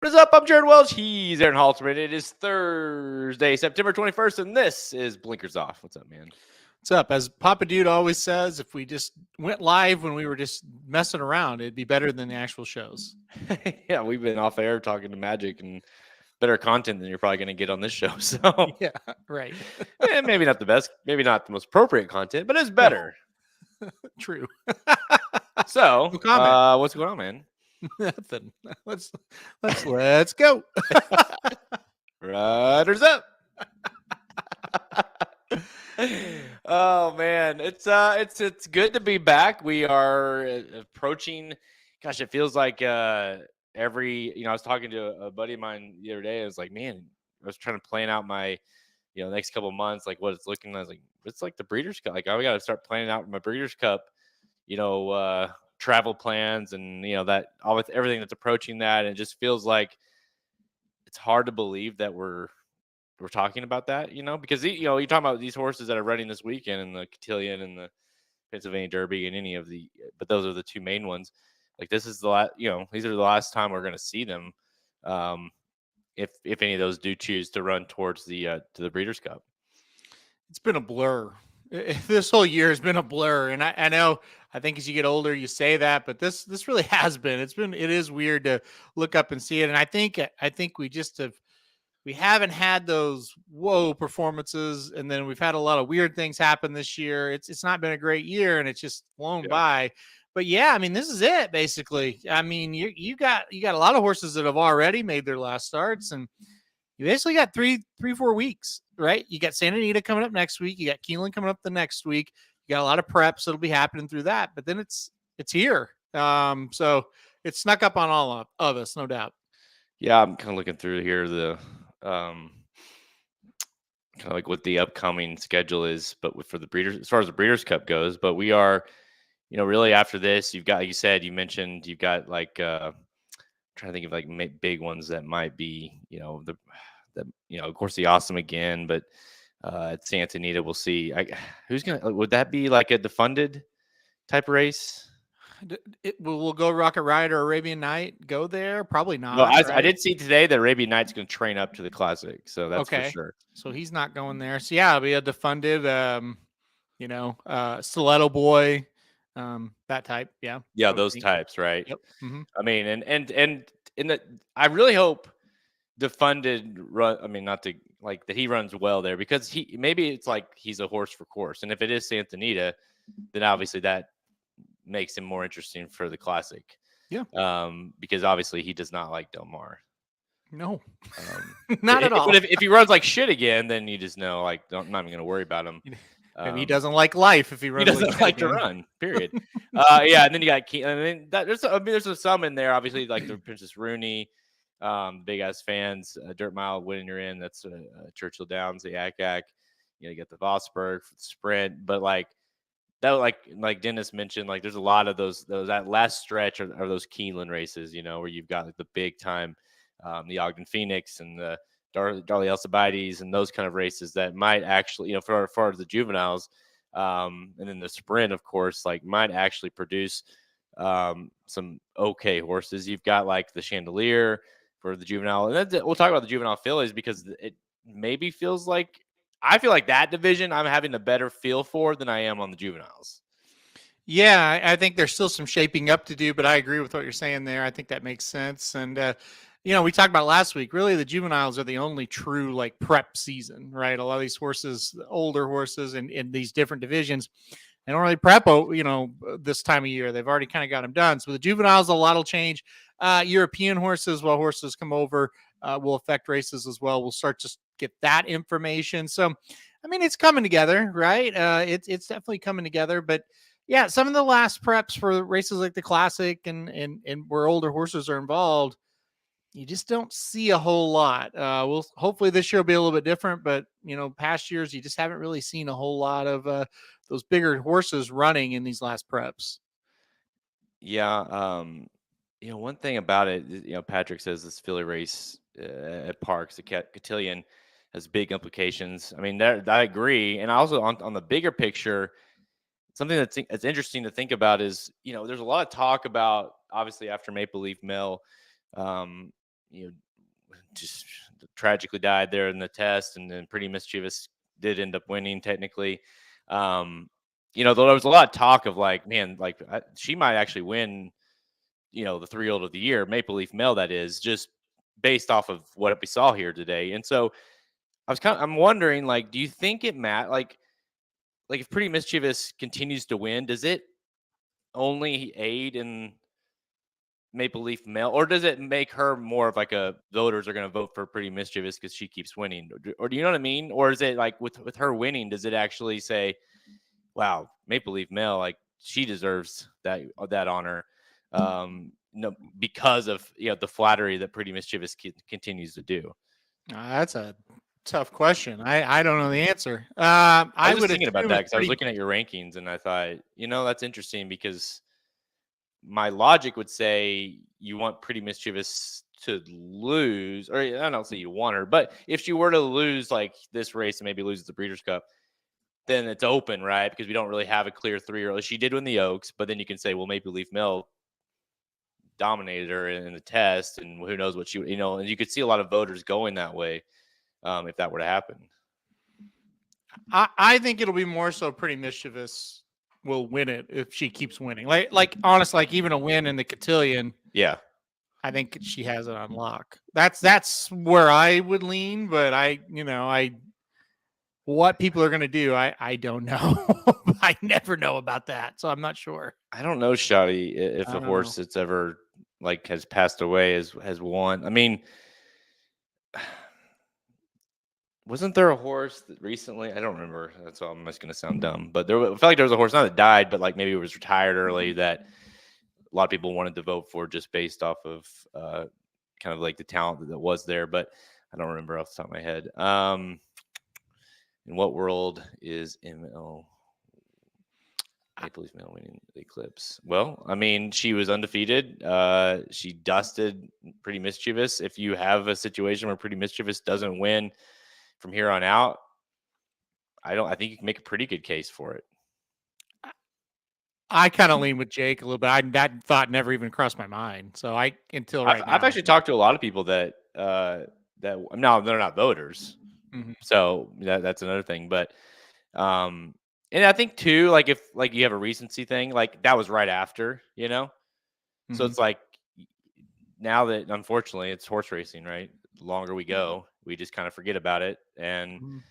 What is up? I'm Jared Welch. He's Aaron Halterman. It is Thursday, September 21st, and this is Blinkers Off. What's up, man? What's up? As Papa Dude always says, if we just went live when we were just messing around, it'd be better than the actual shows. Yeah, we've been off air talking to Magic and better content than you're probably going to get on this show. So, Yeah, right. maybe not the best, maybe not the most appropriate content, but it's better. No. True. So, No comment. what's going on, man? Nothing. Let's go. Riders up. Oh man, it's good to be back. We are approaching. Gosh, it feels like every. I was talking to a buddy of mine the other day. I was like, man, I was trying to plan out my, next couple of months, like what it's looking. I was like, it's like the Breeders' Cup. Like, I got to start planning out my Breeders' Cup. Travel plans and that all with everything that's approaching that. And it just feels like it's hard to believe that we're talking about that, because you're talking about these horses that are running this weekend in the Cotillion and the Pennsylvania Derby and any of but those are the two main ones. Like this is the last, these are the last time we're going to see them, if any of those do choose to run towards the to the Breeders' Cup. It's been a blur. This whole year has been a blur, and I know. I think as you get older, you say that, but this really has been. It is weird to look up and see it, and I think we haven't had those whoa performances, and then we've had a lot of weird things happen this year. It's not been a great year, and it's just flown by. But yeah, I mean, this is it basically. I mean, you got a lot of horses that have already made their last starts, and you basically got 4 weeks, right? You got Santa Anita coming up next week. You got Keeneland coming up the next week. You got a lot of preps that'll be happening through that, but then it's here. So it snuck up on all of us, no doubt. Yeah, I'm kind of looking through here the kind of like what the upcoming schedule is, but for the Breeders, as far as the Breeders' Cup goes. But we are, really after this, you've got, like you said, you mentioned you've got like trying to think of like big ones that might be, of course the Awesome again, but at Santa Anita we'll see. Would that be like a defunded type race? We'll go Rocket Ride or Arabian Night. Go there? Probably not. No, right? I did see today that Arabian Night's going to train up to the Classic, so that's for sure. So he's not going there. So yeah, it'll be a defunded, Stiletto Boy, that type. Yeah. Yeah, those types, right? Yep. Mm-hmm. I mean, and in the, I really hope defunded run. I mean, not to like that he runs well there, because maybe it's like he's a horse for course, and if it is Santa Anita, then obviously that makes him more interesting for the Classic. Yeah. Because obviously he does not like Del Mar. No, not at all. But if he runs like shit again, then you just know, like, I'm not even going to worry about him. And he doesn't like life if he runs. He doesn't like to run. Period. Yeah, and then you got there's some in there. Obviously, like the Princess Rooney, big ass fans, Dirt Mile winning you're in. That's Churchill Downs, the Yak. You get the Vosburg Sprint, but like that, like Dennis mentioned, like there's a lot of those that last stretch are those Keeneland races, where you've got like the big time, the Ogden Phoenix and the Darley Alcibiades and those kind of races that might actually, for as far as the juveniles, and then the sprint, of course, like might actually produce some okay horses. You've got like the Chandelier for the juvenile, and then we'll talk about the juvenile fillies, because it maybe feels like, I feel like that division I'm having a better feel for than I am on the juveniles. Yeah, I think there's still some shaping up to do, but I agree with what you're saying there. I think that makes sense. And, we talked about last week, really the juveniles are the only true like prep season, right? A lot of these horses, older horses in these different divisions, they don't really prep, this time of year. They've already kind of got them done. So the juveniles, a lot will change. European horses, while horses come over, will affect races as well. We'll start to get that information. So, I mean, it's coming together, right? It's definitely coming together. But yeah, some of the last preps for races like the Classic and where older horses are involved, you just don't see a whole lot. We'll hopefully this year will be a little bit different, but past years you just haven't really seen a whole lot of those bigger horses running in these last preps. Yeah. One thing about it, Patrick says this filly race at Parx, the Cotillion, has big implications. I mean, I agree. And also on the bigger picture, something that's interesting to think about is, there's a lot of talk about, obviously after Maple Leaf Mill, you know, just tragically died there in the test, and then Pretty Mischievous did end up winning technically. There was a lot of talk of like, man, like she might actually win, the 3-year-old of the year, Maple Leaf Male, that is, just based off of what we saw here today. And so I'm wondering, like, do you think it like if Pretty Mischievous continues to win, does it only aid in Maple Leaf Male, or does it make her more of like a voters are going to vote for Pretty Mischievous because she keeps winning, or do you know what I mean? Or is it like with her winning, does it actually say, wow, Maple Leaf Male, like she deserves that honor, because of the flattery that Pretty Mischievous continues to do? That's a tough question. I don't know the answer. I I was just would thinking about assume that it's because I was pretty. looking at your rankings and I thought, that's interesting because my logic would say you want Pretty Mischievous to lose, or I don't say you want her, but if she were to lose like this race and maybe loses the Breeders' Cup, then it's open, right? Because we don't really have a clear 3-year-old. She did win the Oaks, but then you can say, well, Maple Leaf Mill dominated her in the test, and who knows what and you could see a lot of voters going that way, if that were to happen. I think it'll be more so Pretty Mischievous will win it if she keeps winning. Like honest, like even a win in the Cotillion. Yeah. I think she has it on lock. That's where I would lean, but what people are going to do, I don't know. I never know about that, so I'm not sure. I don't know, Shotty, if I a don't horse know. that's ever like has passed away has won. I mean, wasn't there a horse that recently? I don't remember. That's all. I'm just gonna sound dumb, but I felt like there was a horse not that died, but like maybe it was retired early that a lot of people wanted to vote for just based off of kind of like the talent that was there. But I don't remember off the top of my head. In what world is ML Maple Leaf Male winning the Eclipse? Well, I mean, she was undefeated. She dusted Pretty Mischievous. If you have a situation where Pretty Mischievous doesn't win from here on out, I think you can make a pretty good case for it. I kind of lean with Jake a little bit. That thought never even crossed my mind. So I've actually talked to a lot of people that no, they're not voters. Mm-hmm. So that's another thing. But and I think too, like if like you have a recency thing, like that was right after, Mm-hmm. So it's like now that unfortunately it's horse racing, right? The longer we go, we just kind of forget about it. And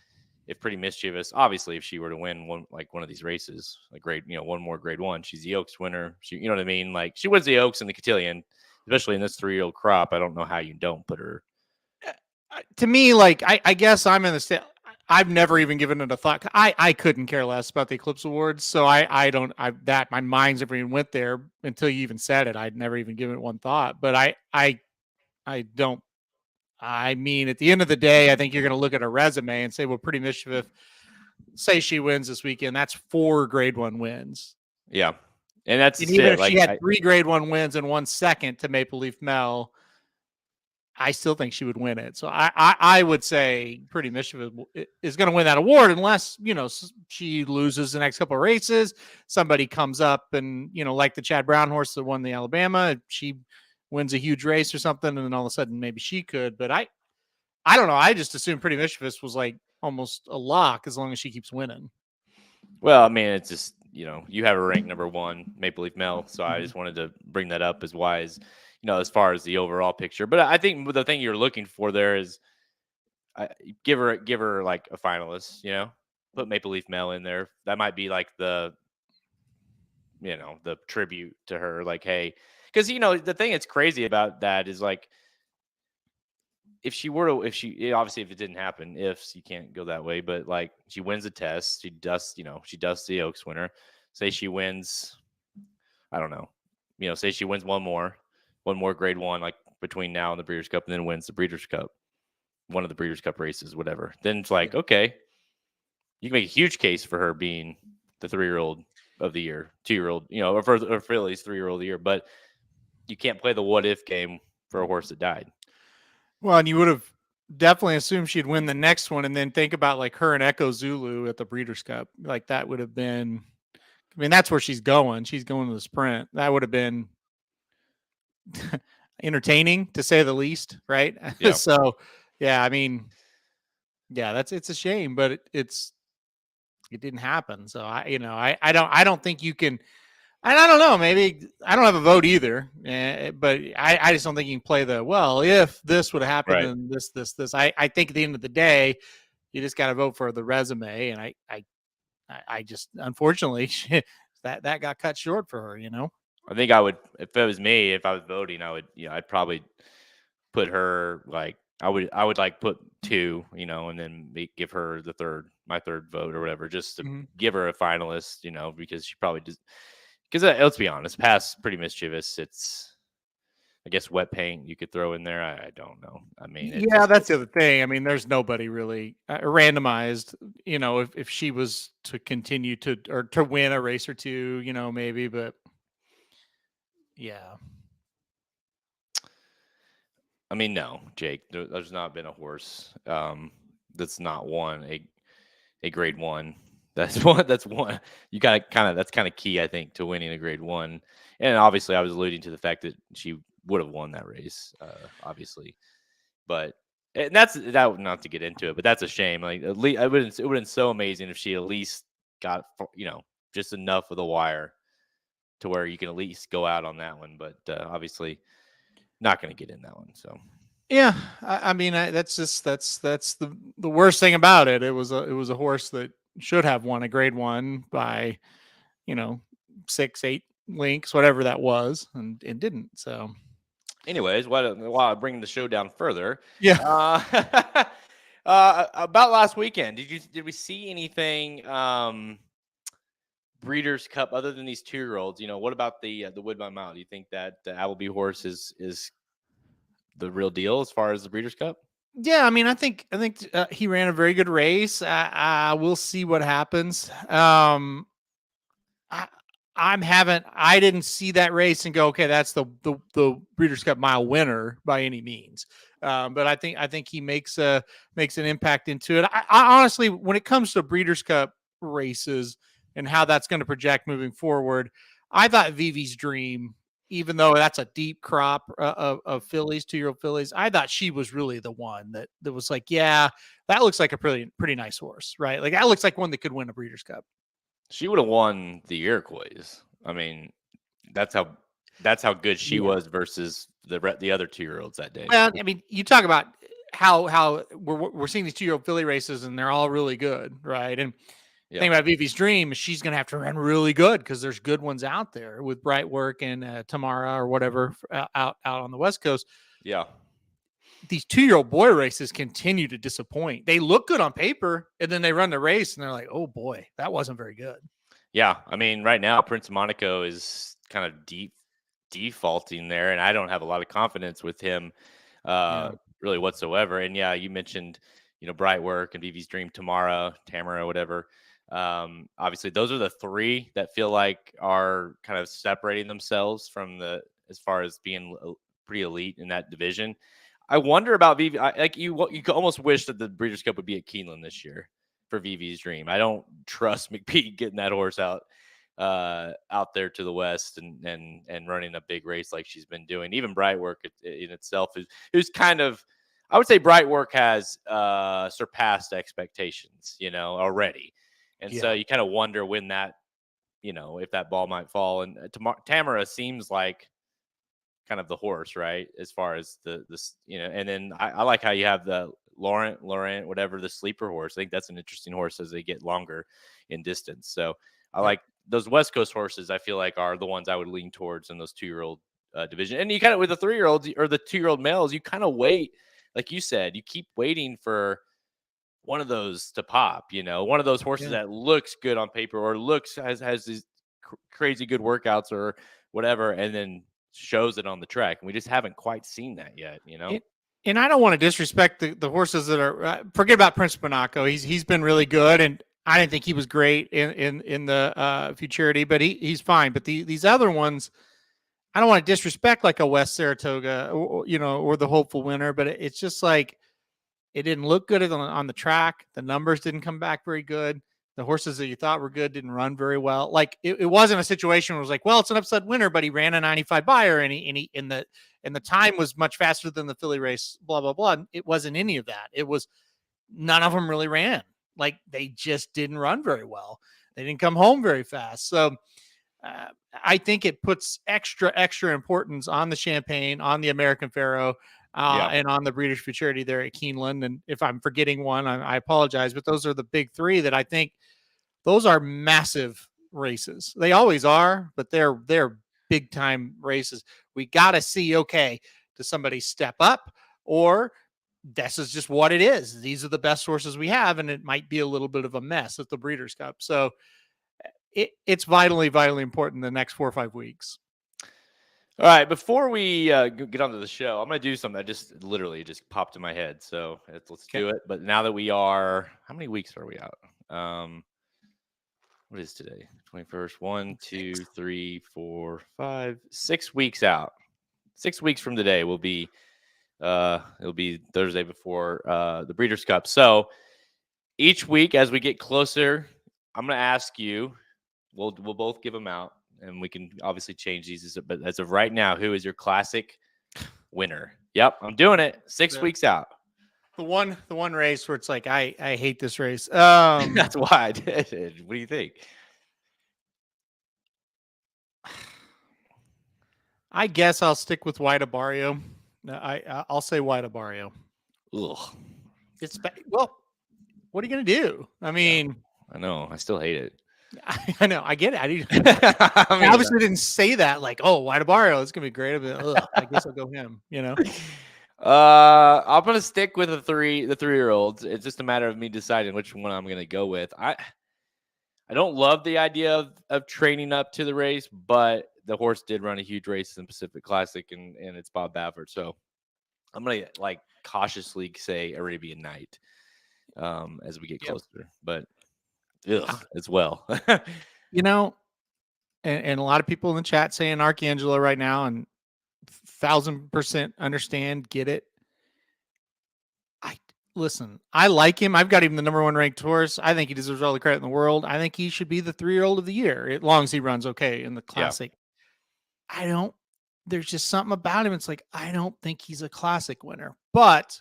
if Pretty Mischievous, obviously, if she were to win one of these races, like one more grade one, she's the Oaks winner. She, you know what I mean? Like she wins the Oaks and the Cotillion, especially in this 3-year-old crop. I don't know how you don't put her. To me, like I guess I'm in the state. I've never even given it a thought. I couldn't care less about the Eclipse Awards, so I don't. My mind's never even went there until you even said it. I'd never even given it one thought. But I don't. I mean, at the end of the day, I think you're going to look at her resume and say, well, Pretty Mischievous, say she wins this weekend. That's 4 grade 1 wins. Yeah. And that's even if she had 3 grade 1 wins and 1 second to Maple Leaf Mel, I still think she would win it. So I would say Pretty Mischievous is going to win that award unless, she loses the next couple of races. Somebody comes up and, like the Chad Brown horse that won the Alabama, she wins a huge race or something, and then all of a sudden maybe she could. But I don't know. I just assumed Pretty Mischievous was like almost a lock as long as she keeps winning. Well, I mean, it's just, you have a rank number 1, Maple Leaf Mel. So I just wanted to bring that up as wise, as far as the overall picture. But I think the thing you're looking for there is give her like a finalist, put Maple Leaf Mel in there. That might be like the tribute to her. Like, hey, because, the thing that's crazy about that is like, if obviously if it didn't happen, if you can't go that way, but like she wins the test, she dusts the Oaks winner. Say she wins, I don't know, say she wins one more grade 1, like between now and the Breeders' Cup, and then wins the Breeders' Cup, one of the Breeders' Cup races, whatever. Then it's like, okay, you can make a huge case for her being the 3-year-old of the year, 2-year-old, or for Philly's 3-year-old of the year, but you can't play the what if game for a horse that died. Well, and you would have definitely assumed she'd win the next one, and then think about like her and Echo Zulu at the Breeders' Cup. Like that would have been. I mean, that's where she's going. She's going to the sprint. That would have been. entertaining to say the least, right? Yeah. So, yeah, I mean, yeah, it's a shame, but it didn't happen. So I don't think you can. And I don't know, maybe I don't have a vote either, but I just don't think you can play if this would have happened, Right. then this. I think at the end of the day, you just got to vote for the resume, and I just unfortunately that got cut short for her. I think I would, if it was me, if I was voting, I would, I'd probably put her like, I would like put 2, and then give her my third vote or whatever, just to give her a finalist, because she probably just, because let's be honest, past pretty mischievous. It's, I guess, wet paint you could throw in there. I don't know. I mean, Yeah, that's the other thing. I mean, there's nobody really randomized. If she was to continue to win a race or two, maybe, but yeah. I mean, no, Jake, there's not been a horse that's not won a grade 1. That's one. That's one. You got to that's kind of key, I think, to winning a grade 1. And obviously, I was alluding to the fact that she would have won that race, obviously. But and that's that. Not to get into it, but that's a shame. Like, at least it would have been so amazing if she at least got just enough of the wire to where you can at least go out on that one. But obviously, not going to get in that one. So. Yeah, I mean, that's the worst thing about it. It was a horse that should have won a grade 1 by 6, 8 links, whatever that was, and didn't. So, anyways, while I bring the show down further, yeah. About last weekend, did we see anything Breeders' Cup other than these 2-year-olds? What about the Woodbine Mile? Do you think that the Appleby horse is the real deal as far as the Breeders' Cup? Yeah, I mean, I think he ran a very good race. We'll see what happens. I didn't see that race and go, okay, that's the Breeders' Cup Mile winner by any means. But I think he makes an impact into it. I honestly, when it comes to Breeders' Cup races and how that's going to project moving forward, I thought Vivi's Dream, even though that's a deep crop of fillies, 2-year-old fillies, I thought she was really the one that was like, yeah, that looks like a pretty nice horse, right? Like, that looks like one that could win a Breeders' Cup. She would have won the Iroquois. I mean, that's how good she was versus the other 2-year-olds that day. Well, I mean, you talk about how we're seeing these 2-year-old filly races and they're all really good, right? And the thing about Vivi's Dream is she's going to have to run really good because there's good ones out there with Bright Work and Tamara or whatever out on the West Coast. Yeah. These 2-year-old boy races continue to disappoint. They look good on paper, and then they run the race, and they're like, "Oh boy, that wasn't very good." Yeah, I mean, right now Prince of Monaco is kind of defaulting there, and I don't have a lot of confidence with him, really whatsoever. And yeah, you mentioned, Bright Work and Vivi's Dream, Tamara, whatever. Obviously, those are the 3 that feel like are kind of separating themselves from as far as being pretty elite in that division. I wonder about Vivi. You almost wish that the Breeders' Cup would be at Keeneland this year for Vivi's Dream. I don't trust McPeak getting that horse out there to the west and running a big race like she's been doing. Even Bright Work in itself is kind of, I would say Bright Work has surpassed expectations, already. And so you kind of wonder when that, if that ball might fall. And Tamara seems like kind of the horse, right? As far as this, and then I like how you have the Laurent, whatever, the sleeper horse. I think that's an interesting horse as they get longer in distance. So I like those West Coast horses. I feel like are the ones I would lean towards in those 2-year-old division. And you kind of, with the 3-year-olds or the 2-year-old males, you kind of wait, like you said, you keep waiting for one of those to pop, one of those horses that looks good on paper or has these crazy good workouts or whatever, and then shows it on the track. And we just haven't quite seen that yet, And I don't want to disrespect the horses that are, forget about Prince of Monaco. He's been really good, and I didn't think he was great in the Futurity, but he's fine. But these other ones, I don't want to disrespect like a West Saratoga or the Hopeful Winner, but it's just like it didn't look good on the track. The numbers didn't come back very good. The horses that you thought were good didn't run very well. Like it wasn't a situation where it was like, well, it's an upset winner, but he ran a 95 buyer and the time was much faster than the Philly race, blah, blah, blah. It wasn't any of that. It was none of them really ran. Like they just didn't run very well. They didn't come home very fast. So I think it puts extra importance on the Champagne, on the American Pharoah, and on the Breeders' Futurity there at Keeneland. And if I'm forgetting one, I apologize, but those are the big three that I think those are massive races. They always are, but they're big time races. We got to see, okay, does somebody step up, or this is just what it is. These are the best horses we have, and it might be a little bit of a mess at the Breeders' Cup. So it's vitally important the next 4 or 5 weeks. All right, before we get onto the show, I'm going to do something that just literally just popped in my head. So let's do it. But now that we are, how many weeks are we out? What is today? 21st. 1, 2, 3, 4, 5, 6 weeks out. 6 weeks from today will be it'll be Thursday before the Breeders' Cup. So each week as we get closer, I'm going to ask you. We'll both give them out, and we can obviously change these. But as of right now, who is your classic winner? Yep, I'm doing it. 6 weeks out. The one race where it's like I hate this race. That's why I did it. What do you think? I guess I'll stick with White Barrio. I'll say White Barrio. Ugh. It's well. What are you gonna do? I mean, I know. I still hate it. I know. I get it. I obviously didn't say that like, oh, White Barrio, it's gonna be great. I guess I'll go him. You know. I'm gonna stick with the 3-year-olds. It's just a matter of me deciding which one I'm gonna go with. I don't love the idea of training up to the race, but the horse did run a huge race in the Pacific Classic, and it's Bob Baffert. So I'm gonna cautiously say Arabian Night as we get closer, but as well. You know, and a lot of people in the chat saying Arcangelo right now, and 1,000% understand, get it. Listen, I like him. I've got him the number 1 ranked horse. I think he deserves all the credit in the world. I think he should be the 3-year-old of the year, as long as he runs okay in the Classic. Yeah. There's just something about him. It's like, I don't think he's a Classic winner, but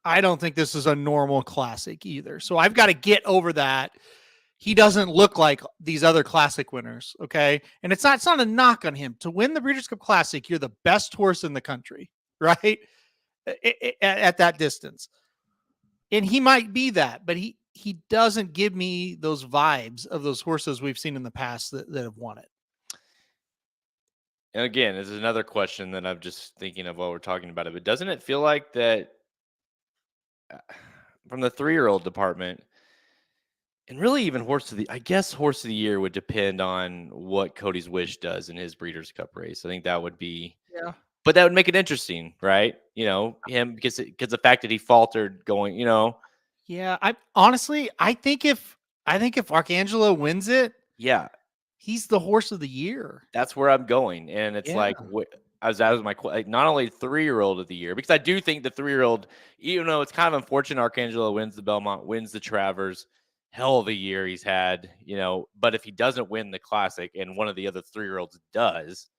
I don't think this is a normal Classic either. So I've got to get over that. He doesn't look like these other Classic winners. Okay. And it's not a knock on him. To win the Breeders' Cup Classic, you're the best horse in the country, right? At that distance. And he might be that, but he doesn't give me those vibes of those horses we've seen in the past that have won it. And again, this is another question that I'm just thinking of while we're talking about it. But doesn't it feel like that from the 3-year-old department, and really even horse of the year would depend on what Cody's Wish does in his Breeders' Cup race. I think that would be but that would make it interesting, right? You know, him because the fact that he faltered going, you know. Yeah, I think if Arcangelo wins it, he's the horse of the year. That's where I'm going, and it's that was my not only 3-year-old of the year, because I do think the 3-year-old, even though it's kind of unfortunate, Arcangelo wins the Belmont, wins the Travers, hell of a year he's had, you know. But if he doesn't win the Classic and one of the other 3-year-olds does,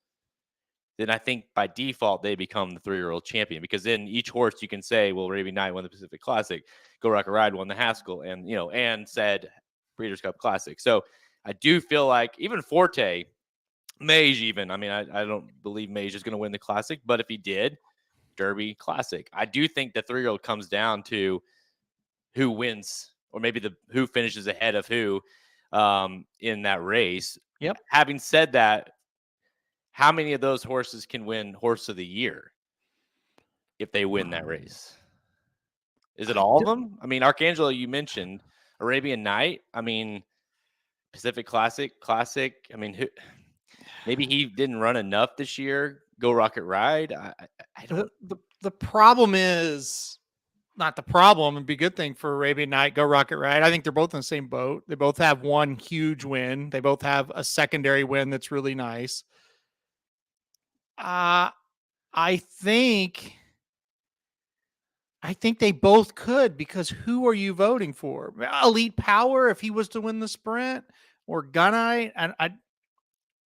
then I think by default they become the 3-year-old champion, because then each horse you can say, well, Arabian Night won the Pacific Classic, Go Rocket Ride won the Haskell, and and said Breeders' Cup Classic. So I do feel like even Forte, Mage even, I mean, I don't believe Mage is going to win the Classic, but if he did, Derby Classic. I do think the 3-year-old comes down to who wins, or maybe who finishes ahead of who in that race. Yep. Having said that, how many of those horses can win Horse of the Year if they win that race? Is it all of them? I mean, Arcangelo, you mentioned Arabian Night. I mean, Pacific Classic. I mean, maybe he didn't run enough this year. Go Rocket Ride. I don't. The problem is not the problem. It'd be a good thing for Arabian Night, Go Rocket Ride. I think they're both in the same boat. They both have one huge win. They both have a secondary win that's really nice. I think I think they both could, because who are you voting for? Elite Power, if he was to win the sprint, or Gunite, and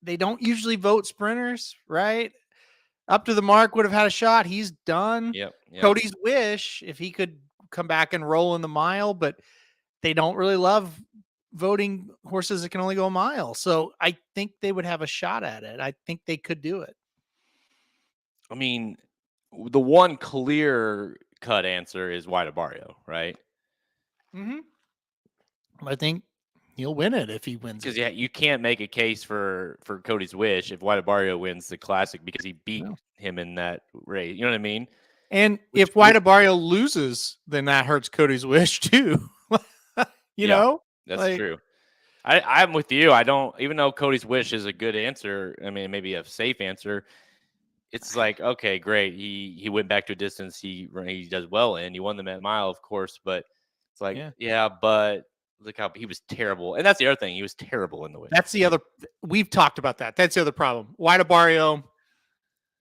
they don't usually vote sprinters, right? Up to the Mark would have had a shot. He's done. Yep. Cody's Wish, if he could come back and roll in the mile, but they don't really love voting horses that can only go a mile. So I think they would have a shot at it. I think they could do it. I mean, the one clear cut answer is White Barrio, right? I think he'll win it if he wins Because it. you can't make a case for Cody's Wish if White Barrio wins the Classic because he beat him in that race. You know what I mean? And if White Barrio loses, then that hurts Cody's Wish too. you know? That's true. I'm with you. I don't, even though Cody's Wish is a good answer, I mean, maybe a safe answer. It's like, okay, great. He went back to a distance he does well in. He won the mile, of course, but it's like, but look how he was terrible. And that's the other thing. He was terrible in the Wish. That's the other. We've talked about that. That's the other problem. White Barrio,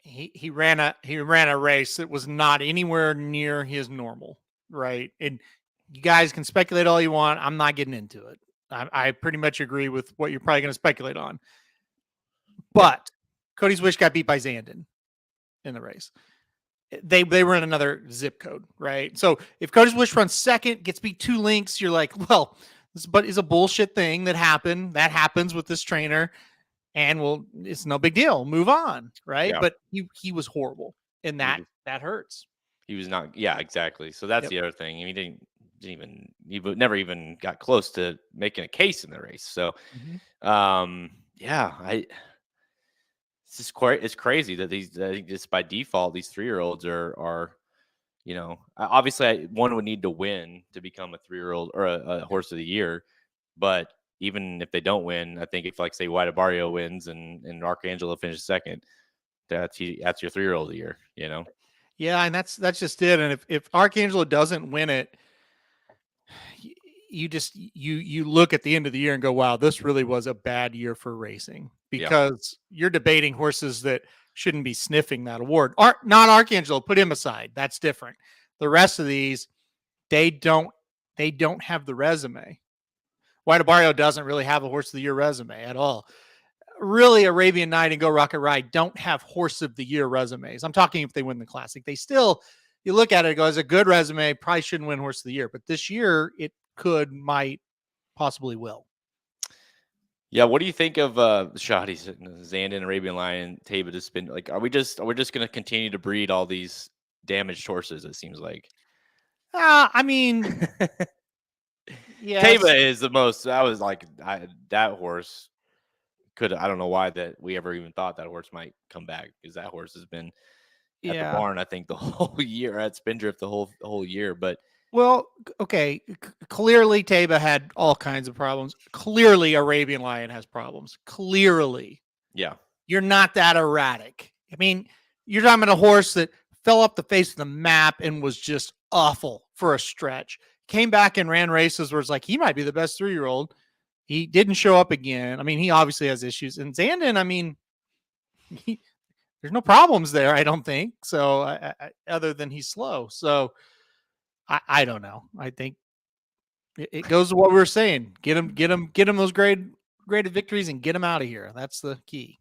he ran a race that was not anywhere near his normal, right? And you guys can speculate all you want. I'm not getting into it. I pretty much agree with what you're probably going to speculate on. But Cody's Wish got beat by Zandon in the race. They were in another zip code, right? So if Cody's Wish runs second, gets beat 2 lengths, you're like, well, this is a bullshit thing that happened. That happens with this trainer. And well, it's no big deal. Move on, right? But he was horrible, and that hurts. He was not. Yeah, exactly. So that's the other thing. He he never even got close to making a case in the race. So, it's crazy that just by default these 3-year-olds are, obviously one would need to win to become a 3-year-old or a horse of the year, but even if they don't win, I think if, like, say, White Barrio wins and Arcangelo finishes second, that's your 3-year-old of the year, Yeah, and that's just it. And if Arcangelo doesn't win it, you look at the end of the year and go, wow, this really was a bad year for racing, because you're debating horses that shouldn't be sniffing that award. Not Arcangelo, put him aside. That's different. The rest of these, they don't have the resume. White Barrio doesn't really have a horse of the year resume at all. Really, Arabian Night and Go Rocket Ride don't have horse of the year resumes. I'm talking if they win the Classic. They still, you look at it and go, it's a good resume, probably shouldn't win horse of the year. But this year, it could, might, possibly will. Yeah, what do you think of Shotties, Zandon, Arabian Lion, Taba to spin? Like, are we just going to continue to breed all these damaged horses? It seems like. I mean, yes. Taba is the most. I was like, that horse could. I don't know why that we ever even thought that horse might come back, because that horse has been at the barn, I think, the whole year, at Spindrift the whole year. But well, okay, clearly Taba had all kinds of problems. Clearly Arabian Lion has problems. Clearly. Yeah. You're not that erratic. I mean, you're talking about a horse that fell off the face of the map and was just awful for a stretch. Came back and ran races where it's like, he might be the best 3-year-old. He didn't show up again. I mean, he obviously has issues. And Zandon, I mean, there's no problems there, I don't think. So other than he's slow. So I don't know. I think it goes to what we were saying. Get him those graded victories and get him out of here. That's the key.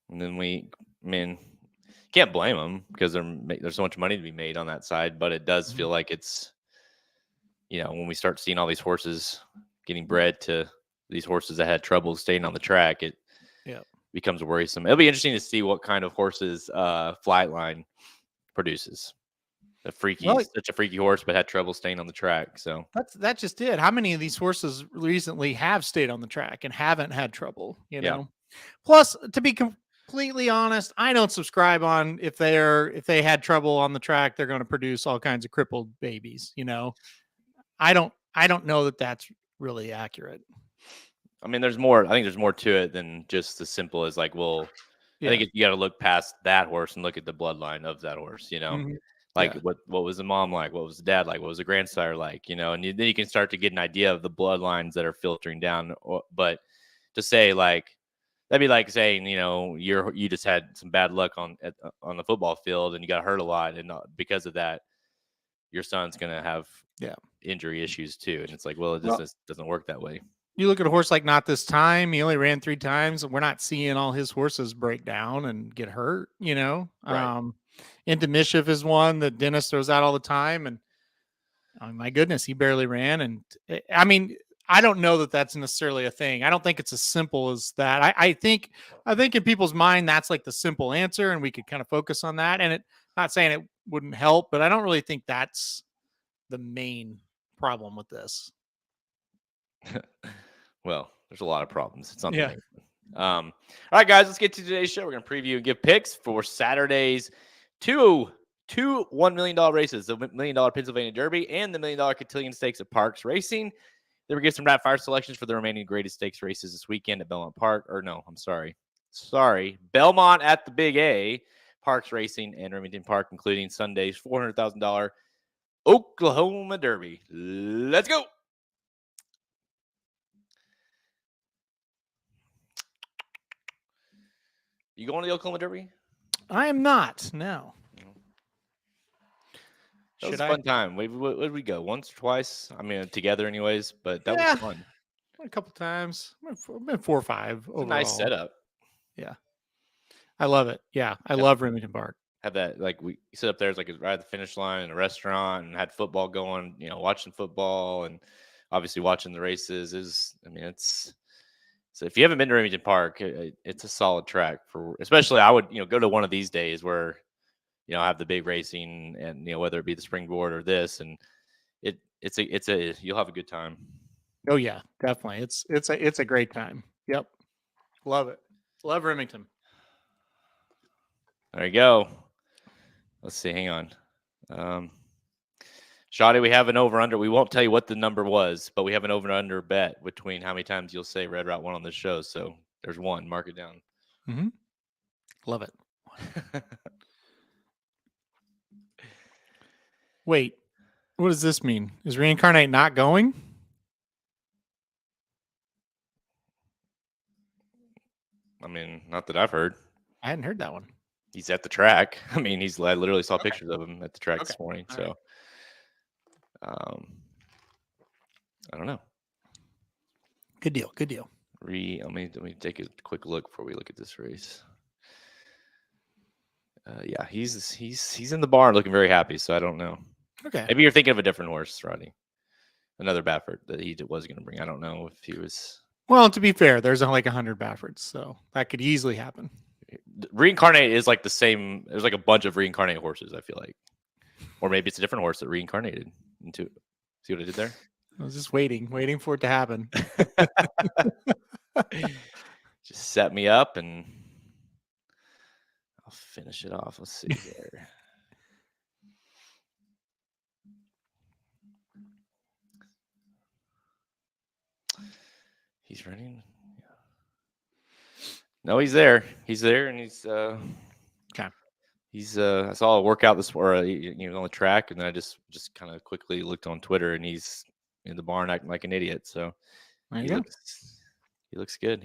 And then can't blame them, because there's so much money to be made on that side. But it does feel like it's, when we start seeing all these horses getting bred to these horses that had trouble staying on the track, it becomes worrisome. It'll be interesting to see what kind of horses Flightline produces. Such a freaky horse, but had trouble staying on the track. So that's just it. How many of these horses recently have stayed on the track and haven't had trouble? Plus, to be completely honest, I don't subscribe on if they had trouble on the track, they're going to produce all kinds of crippled babies. I don't know that that's really accurate. I mean, there's more. I think there's more to it than just as simple as like, well, I think you got to look past that horse and look at the bloodline of that horse. Like what was the mom like? What was the dad like? What was the grandsire like? And then you can start to get an idea of the bloodlines that are filtering down. But to say, like, that'd be like saying, you just had some bad luck on the football field and you got hurt a lot, and because of that, your son's going to have injury issues too. And it's like, well, it just doesn't work that way. You look at a horse like Not This Time, he only ran 3 times. We're not seeing all his horses break down and get hurt, Right. Into Mischief is one that Dennis throws out all the time. And my goodness, he barely ran. And I mean, I don't know that that's necessarily a thing. I don't think it's as simple as that. I think in people's mind, that's like the simple answer, and we could kind of focus on that. And not saying it wouldn't help, but I don't really think that's the main problem with this. Well, there's a lot of problems. It's not the main one. All right, guys, let's get to today's show. We're going to preview and give picks for Saturday's two $1 million races, the $1 million Pennsylvania Derby and the $1 million Cotillion Stakes at Parx Racing. Then we get some rapid fire selections for the remaining greatest stakes races this weekend at Belmont Park. Or no, I'm sorry. Belmont at the Big A, Parx Racing, and Remington Park, including Sunday's $400,000 Oklahoma Derby. Let's go. You going to the Oklahoma Derby? I am not. No. That was a fun time. Where did we go? Once or twice? I mean, together anyways, but that was fun. A couple times. I've been 4 or 5 overall. It's a nice setup. Yeah. I love it. Yeah. I love Remington Park. Have that, like, we sit up there, it's like right at the finish line in a restaurant, and had football going, watching football and obviously watching the races so if you haven't been to Remington Park, it's a solid track especially I would, go to one of these days where, have the big racing and, whether it be the springboard or this, and you'll have a good time. Oh yeah, definitely. It's a great time. Yep. Love it. Love Remington. There you go. Let's see. Hang on. Shoddy, we have an over-under. We won't tell you what the number was, but we have an over-under bet between how many times you'll say Red Route 1 on this show. So there's one. Mark it down. Mm-hmm. Love it. Wait, what does this mean? Is Reincarnate not going? I mean, not that I've heard. I hadn't heard that one. He's at the track. I mean, I literally saw pictures of him at the track this morning. So, I don't know. Good deal. Good deal. Let me take a quick look before we look at this race. Yeah, he's in the barn looking very happy. So I don't know. Okay. Maybe you're thinking of a different horse, Rodney. Another Baffert that he was going to bring. I don't know if he was. Well, to be fair, there's like 100 Bafferts, so that could easily happen. Reincarnate is like the same. There's like a bunch of reincarnate horses, I feel like. Or maybe it's a different horse that reincarnated into. See what I did there? I was just waiting for it to happen. Just set me up and I'll finish it off. Let's see there. He's running. No, he's there. He's there, and he's okay. He's I saw a workout on the track, and then I just kind of quickly looked on Twitter, and he's in the barn acting like an idiot. So he looks good.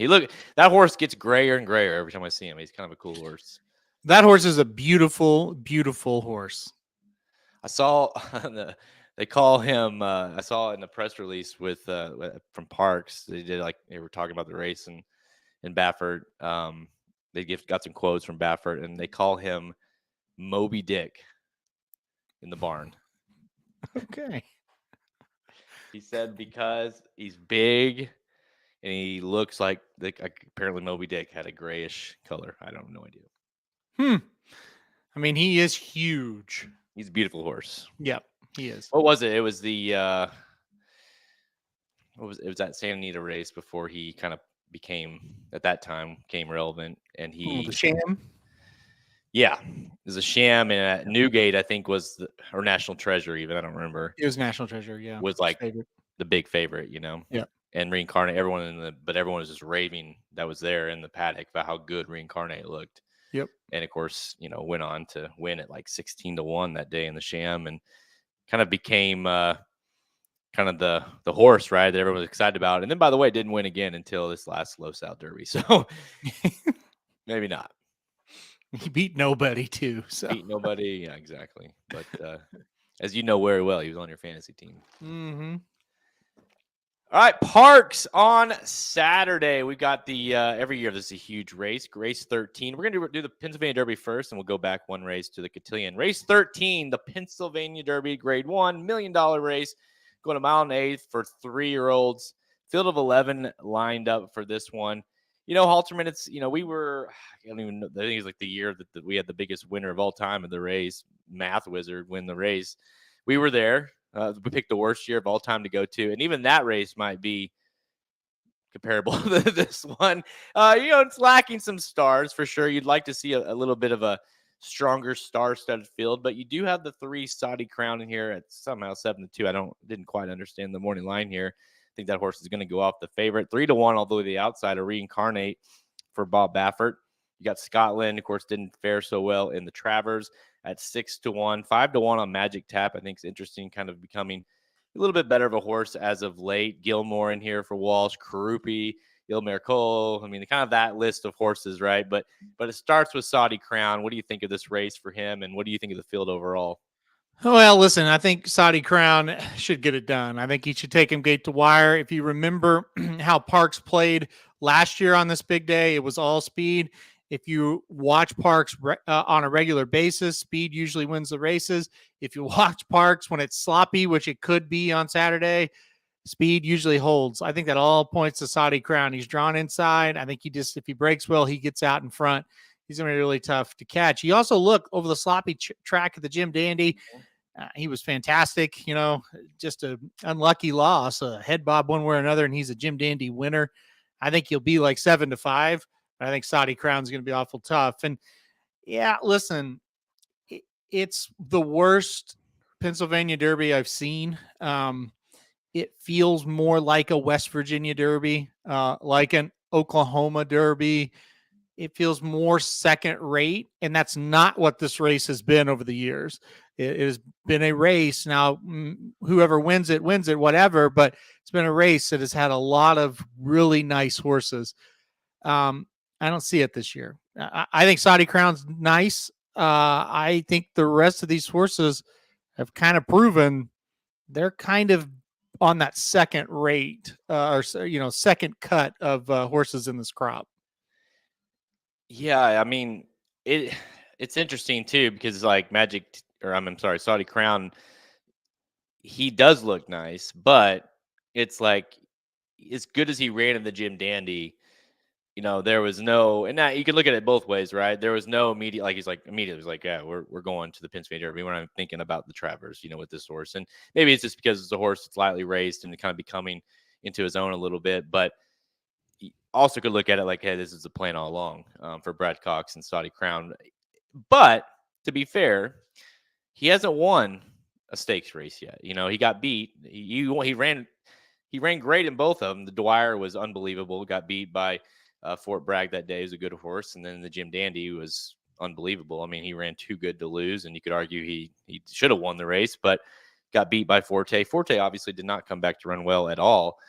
That horse gets grayer and grayer every time I see him. He's kind of a cool horse. That horse is a beautiful, beautiful horse. I saw they call him. I saw in the press release from Parx. They were talking about the race and Baffert. They got some quotes from Baffert, and they call him Moby Dick in the barn. Okay. He said because he's big and he looks like apparently Moby Dick had a grayish color. I don't have no idea. I mean, he is huge. He's a beautiful horse. Yep, he is. What was it? It was it was that Santa Anita race before he kind of became relevant, and the Sham. Yeah, it was a Sham, and at Newgate, I think or National Treasure. Even I don't remember. It was National Treasure. Yeah, was like the big favorite, Yeah, and Reincarnate. Everyone was just raving that was there in the paddock about how good Reincarnate looked. Yep. And of course, went on to win at like 16-1 that day in the Sham, and kind of became kind of the horse, right, that everyone was excited about. And then, by the way, didn't win again until this last Low South Derby. So maybe not. He beat nobody too. So beat nobody, yeah, exactly. But as you know very well. He was on your fantasy team. Mm-hmm. All right, Parx on Saturday. We got the every year there's a huge race 13. We're gonna do the Pennsylvania Derby first, and we'll go back one race to the Cotillion. Race 13, the Pennsylvania Derby, Grade 1, $1 million race, going a mile and eighth for 3-year-olds. Field of 11 lined up for this one. Halterman, it's we were I don't even know. I think it's like the year that we had the biggest winner of all time in the race. Math Wizard win the race. We were there. We picked the worst year of all time to go to, and even that race might be comparable to this one. It's lacking some stars for sure. You'd like to see a little bit of a stronger star-studded field, but you do have the 3 Saudi Crown in here at somehow 7-2. I didn't quite understand the morning line here. I think that horse is going to go off the favorite 3-1, although the outside a Reincarnate for Bob Baffert. You got Scotland, of course, didn't fare so well in the Travers at 6-1, 5-1 on Magic Tap. I think it's interesting, kind of becoming a little bit better of a horse as of late. Gilmore in here for Walsh, Karupi, Ilmer Cole. I mean, kind of that list of horses, right? But it starts with Saudi Crown. What do you think of this race for him, and what do you think of the field overall? Well, listen, I think Saudi Crown should get it done. I think he should take him gate to wire. If you remember how Parx played last year on this big day, it was all speed. If you watch Parx on a regular basis, speed usually wins the races. If you watch Parx when it's sloppy, which it could be on Saturday, speed usually holds. I think that all points to Saudi Crown. He's drawn inside. I think if he breaks well, he gets out in front. He's going to be really tough to catch. He also looked over the sloppy track at the Jim Dandy. He was fantastic, just an unlucky loss, a head bob one way or another, and he's a Jim Dandy winner. I think he'll be like 7-5, but I think Saudi Crown's going to be awful tough. And yeah, listen, it's the worst Pennsylvania Derby I've seen. It feels more like a West Virginia Derby, like an Oklahoma Derby. It feels more second rate, and that's not what this race has been over the years. It has been a race. Now, whoever wins it, whatever, but it's been a race that has had a lot of really nice horses. I don't see it this year. I think Saudi Crown's nice. I think the rest of these horses have kind of proven they're kind of on that second rate or second cut of horses in this crop. Yeah, I mean, it's interesting too because like I'm sorry, Saudi Crown, he does look nice, but it's like as good as he ran in the Jim Dandy, there was no, and now you can look at it both ways, right? There was no immediate, like he's like immediately was like, yeah, we're going to the Pennsylvania Derby. We're not thinking about the Travers, with this horse, and maybe it's just because it's a horse that's lightly raced and kind of becoming into his own a little bit, but also could look at it like, hey, this is a plan all along for Brad Cox and Saudi Crown. But to be fair, he hasn't won a stakes race yet. He got beat. He ran great in both of them. The Dwyer was unbelievable. Got beat by Fort Bragg that day. He was a good horse. And then the Jim Dandy was unbelievable. I mean, he ran too good to lose, and you could argue he should have won the race, but got beat by Forte. Forte obviously did not come back to run well at all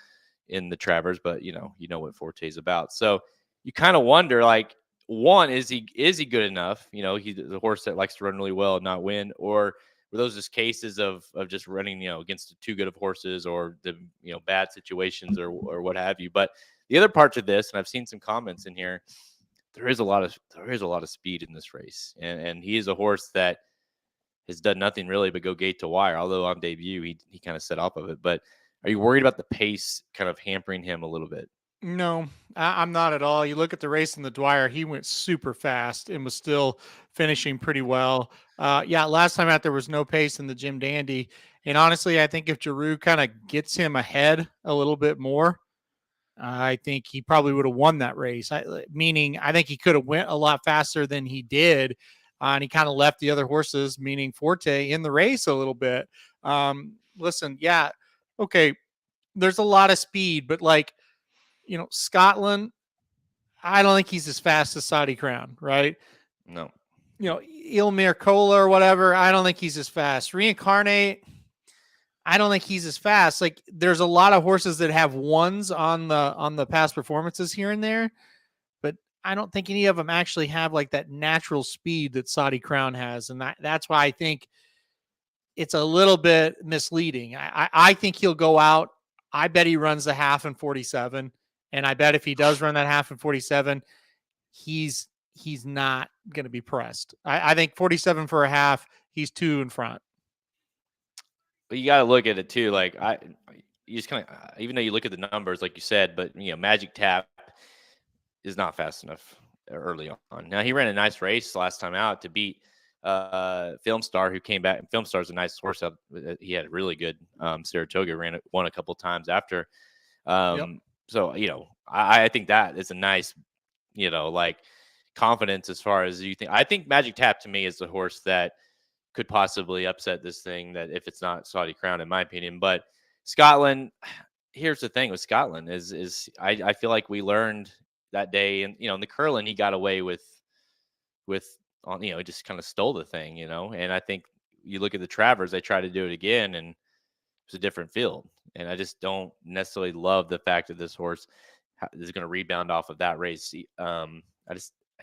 in the Travers, but you know what Forte is about. So you kind of wonder, like, one, is he good enough? He's the horse that likes to run really well and not win, or were those just cases of just running, against too good of horses or the bad situations or what have you? But the other part of this, and I've seen some comments in here, there is a lot of speed in this race, and he is a horse that has done nothing really but go gate to wire. Although on debut he kind of set off of it, but are you worried about the pace kind of hampering him a little bit? No, I'm not at all. You look at the race in the Dwyer, he went super fast and was still finishing pretty well. Yeah, last time out there was no pace in the Jim Dandy. And honestly, I think if Giroux kind of gets him ahead a little bit more, I think he probably would have won that race. Meaning, I think he could have went a lot faster than he did. And he kind of left the other horses, meaning Forte, in the race a little bit. Listen, yeah, okay, there's a lot of speed, but like, Scotland, I don't think he's as fast as Saudi Crown, right? No. Ilmir Kola or whatever, I don't think he's as fast. Reincarnate, I don't think he's as fast. Like, there's a lot of horses that have ones on the past performances here and there, but I don't think any of them actually have like that natural speed that Saudi Crown has, and that's why I think it's a little bit misleading. I think he'll go out. I bet he runs the half in 47. And I bet if he does run that half in 47, he's not going to be pressed. I think 47 for a half, he's 2 in front. But you got to look at it too. Like you just kind of, even though you look at the numbers, like you said, but Magic Tap is not fast enough early on. Now he ran a nice race last time out to beat Film Star, who came back. Film Star's a nice horse. He had a really good Saratoga, won a couple times after. Yep. So I think that is a nice, like confidence as far as you think. I think Magic Tap to me is the horse that could possibly upset this thing. That if it's not Saudi Crown, in my opinion, but Scotland. Here's the thing with Scotland is I feel like we learned that day, and in the curling he got away with just kind of stole the thing, and I think you look at the Travers, they tried to do it again, and it's a different field, and I just don't necessarily love the fact that this horse is going to rebound off of that race. I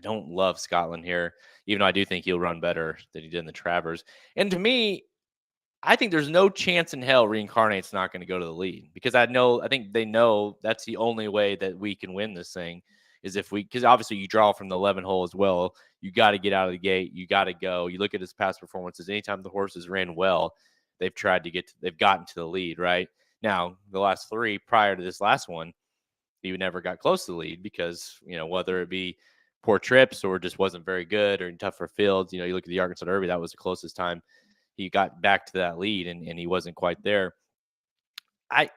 don't love Scotland here, even though I do think he'll run better than he did in the Travers. And to me, I think there's no chance in hell Reincarnate's not going to go to the lead, because I think they know that's the only way that we can win this thing is because obviously you draw from the 11 hole as well. You got to get out of the gate. You got to go. You look at his past performances. Anytime the horses ran well, they've gotten to the lead, right? Now, the last 3 prior to this last one, he never got close to the lead because, whether it be poor trips or just wasn't very good or tougher fields. You look at the Arkansas Derby, that was the closest time he got back to that lead, and he wasn't quite there. I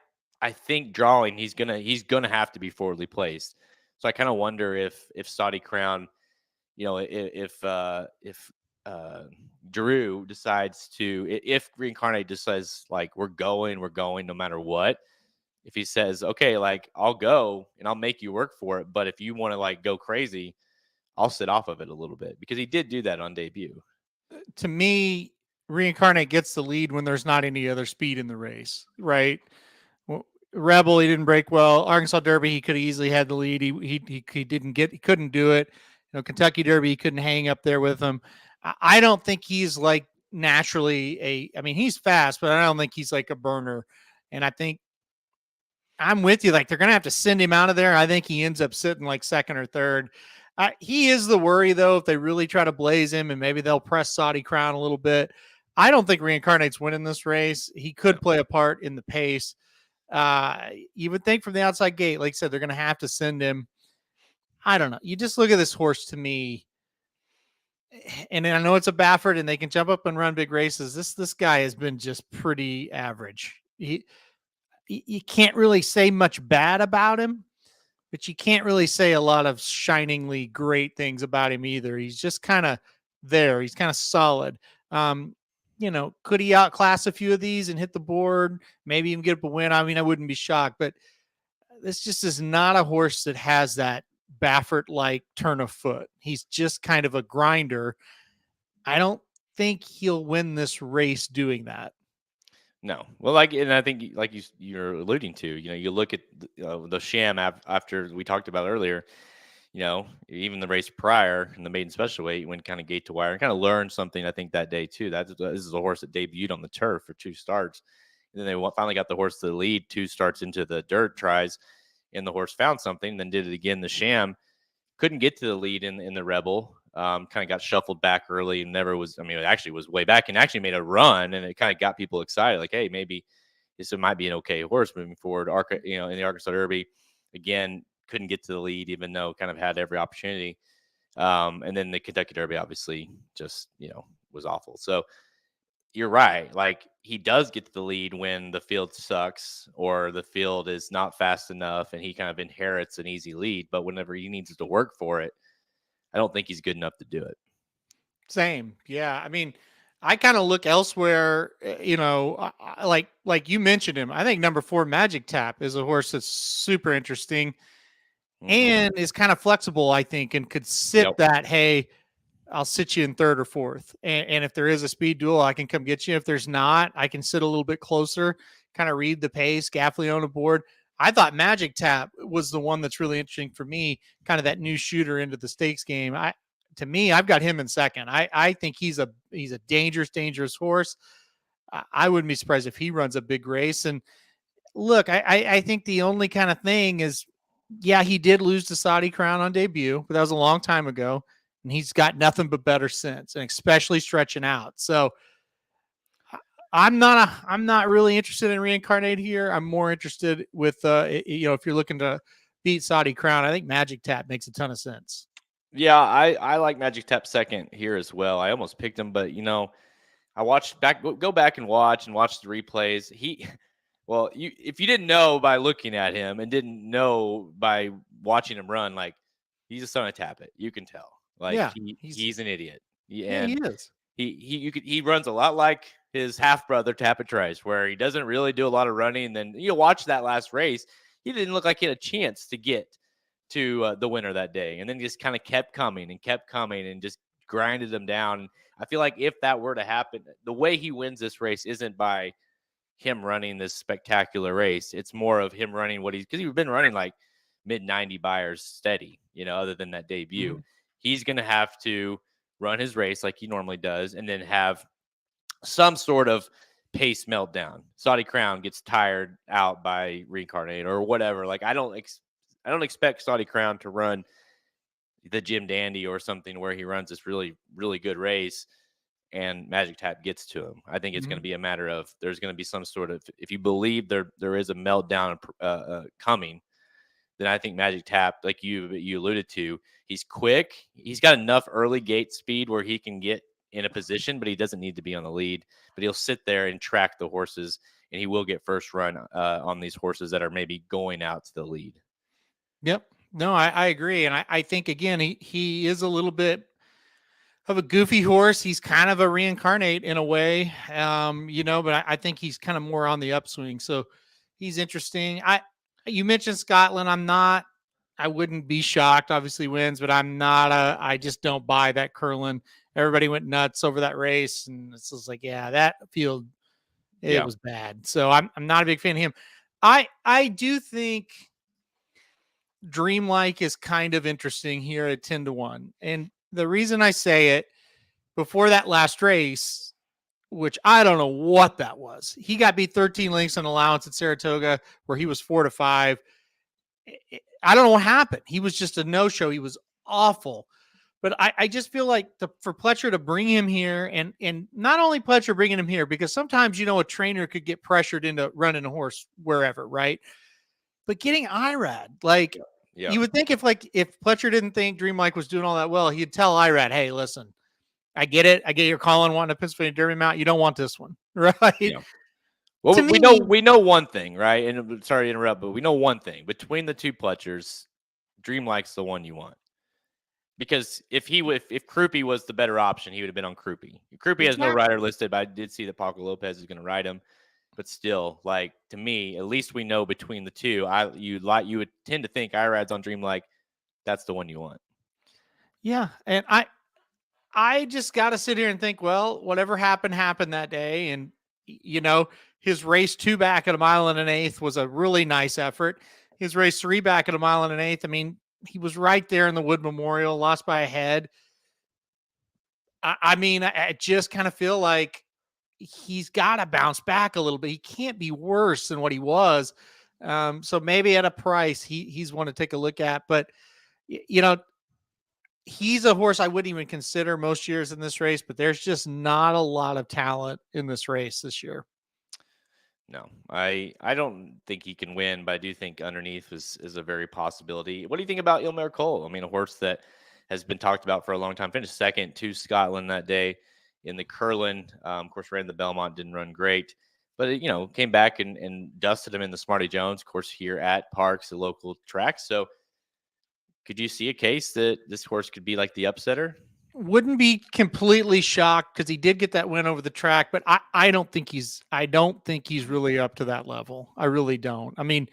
think drawing, he's gonna have to be forwardly placed. So I kind of wonder if Saudi Crown, if Drew decides if Reincarnate just says like we're going no matter what. If he says, okay, like I'll go and I'll make you work for it, but if you want to like go crazy, I'll sit off of it a little bit, because he did do that on debut. To me, Reincarnate gets the lead when there's not any other speed in the race, right? Well, Rebel, he didn't break well. Arkansas Derby, he could have easily had the lead. He couldn't do it. Kentucky Derby, he couldn't hang up there with him. I don't think he's like naturally he's fast, but I don't think he's like a burner. And I think I'm with you. Like they're going to have to send him out of there. I think he ends up sitting like second or third. He is the worry, though, if they really try to blaze him and maybe they'll press Saudi Crown a little bit. I don't think Reincarnate's winning this race. He could play a part in the pace. You would think from the outside gate, like I said, they're going to have to send him. I don't know. You just look at this horse to me, and I know it's a Baffert and they can jump up and run big races. This guy has been just pretty average. You can't really say much bad about him, but you can't really say a lot of shiningly great things about him either. He's just kind of there. He's kind of solid. Could he outclass a few of these and hit the board? Maybe even get up a win. I wouldn't be shocked, but this just is not a horse that has that Baffert-like turn of foot. He's just kind of a grinder. I don't think he'll win this race doing that. No. Well, and I think like you're alluding to, you look at the sham after we talked about earlier, even the race prior in the maiden special weight went kind of gate to wire and kind of learned something, I think, that day too. This is a horse that debuted on the turf for 2 starts. And then they finally got the horse to the lead 2 starts into the dirt tries, and the horse found something, then did it again. The sham couldn't get to the lead in the Rebel. Kind of got shuffled back early and never was. It actually was way back and actually made a run, and it kind of got people excited. Like, hey, maybe this might be an okay horse moving forward. In the Arkansas Derby, again, couldn't get to the lead, even though kind of had every opportunity. And then the Kentucky Derby, obviously, just was awful. So you're right. Like, he does get to the lead when the field sucks or the field is not fast enough, and he kind of inherits an easy lead. But whenever he needs to work for it, I don't think he's good enough to do it. Same. Yeah. I kind of look elsewhere, like you mentioned him. I think number 4 Magic Tap is a horse that's super interesting and is kind of flexible, I think, and could sit that, hey, I'll sit you in 3rd or 4th. And if there is a speed duel, I can come get you. If there's not, I can sit a little bit closer, kind of read the pace, Gaffley on a board. I thought Magic Tap was the one that's really interesting for me, kind of that new shooter into the stakes game. To me, I've got him in second. I think he's a dangerous horse. I wouldn't be surprised if he runs a big race. And look, I think the only kind of thing is, yeah, he did lose the Saudi Crown on debut, but that was a long time ago, and he's got nothing but better since, and especially stretching out. So I'm not really interested in reincarnate here. I'm more interested with if you're looking to beat Saudi Crown, I think Magic Tap makes a ton of sense. Yeah, I like Magic Tap second here as well. I almost picked him, but I watched go back and watch the replays. Well, if you didn't know by looking at him and didn't know by watching him run, like he's a son of Tappet. You can tell. Like Yeah, he's an idiot. yeah, he is. He runs a lot like his half brother Tappet Trice, where he doesn't really do a lot of running. And then you watch that last race, he didn't look like he had a chance to get to the winner that day, and then just kind of kept coming and just grinded them down. I feel like if that were to happen, the way he wins this race isn't by him running this spectacular race. It's more of him running because he's been running like mid 90 buyers steady, other than that debut. Mm-hmm. He's going to have to run his race like he normally does and then have some sort of pace meltdown. Saudi Crown gets tired out by reincarnate or whatever. Like I don't expect Saudi Crown to run the Jim Dandy or something where he runs this really, really good race and Magic Tap gets to him. I think it's going to be a matter of there's going to be some sort of, if you believe there is a meltdown coming, then I think Magic Tap, like you alluded to, he's quick. He's got enough early gate speed where he can get in a position, but he doesn't need to be on the lead. But he'll sit there and track the horses, and he will get first run on these horses that are maybe going out to the lead. Yep. No, I agree. And I think, again, he is a little bit of a goofy horse. He's kind of a reincarnate in a way, but I think he's kind of more on the upswing. So he's interesting. You mentioned Scotland. I wouldn't be shocked, obviously wins, but I just don't buy that Curlin. Everybody went nuts over that race. And it's just like, yeah, that field, it was bad. So I'm not a big fan of him. I do think Dreamlike is kind of interesting here at 10-1. And the reason I say it, before that last race, which I don't know what that was, he got beat 13 lengths on allowance at Saratoga where he was 4-5. I don't know what happened. He was just a no-show. He was awful. But I just feel like for Pletcher to bring him here, and not only Pletcher bringing him here, because sometimes, a trainer could get pressured into running a horse wherever, right? But getting Irad, like, you would think if Pletcher didn't think Dreamlike was doing all that well, he'd tell Irad, hey, listen, I get it. I get your calling wanting a Pennsylvania Derby mount. You don't want this one, right? Yeah. Well, we know one thing, right? And sorry to interrupt, but we know one thing. Between the two Pletchers, Dreamlike's the one you want. Because if Krupe was the better option, he would have been on Krupe. Krupe has no rider listed, but I did see that Paco Lopez is going to ride him. But still, like, to me, at least we know between the two. You would tend to think Irad's on Dreamlike. That's the one you want. Yeah, and I just got to sit here and think, well, whatever happened that day, and his race 2 back at 1 1/8 was a really nice effort. His race 3 back at 1 1/8. I mean, he was right there in the Wood Memorial, lost by a head. I just kind of feel like he's got to bounce back a little bit. He can't be worse than what he was. So maybe at a price, he's one to take a look at. But, he's a horse I wouldn't even consider most years in this race, but there's just not a lot of talent in this race this year. No, I don't think he can win, but I do think underneath is a very possibility. What do you think about Ilmer Cole? I mean, a horse that has been talked about for a long time. Finished second to Scotland that day in the Curlin. Of course, ran the Belmont, didn't run great, but it, came back and dusted him in the Smarty Jones, of course, here at Parx, the local track. So could you see a case that this horse could be like the upsetter? Wouldn't be completely shocked because he did get that win over the track, but I don't think he's really up to that level. I really don't. I mean,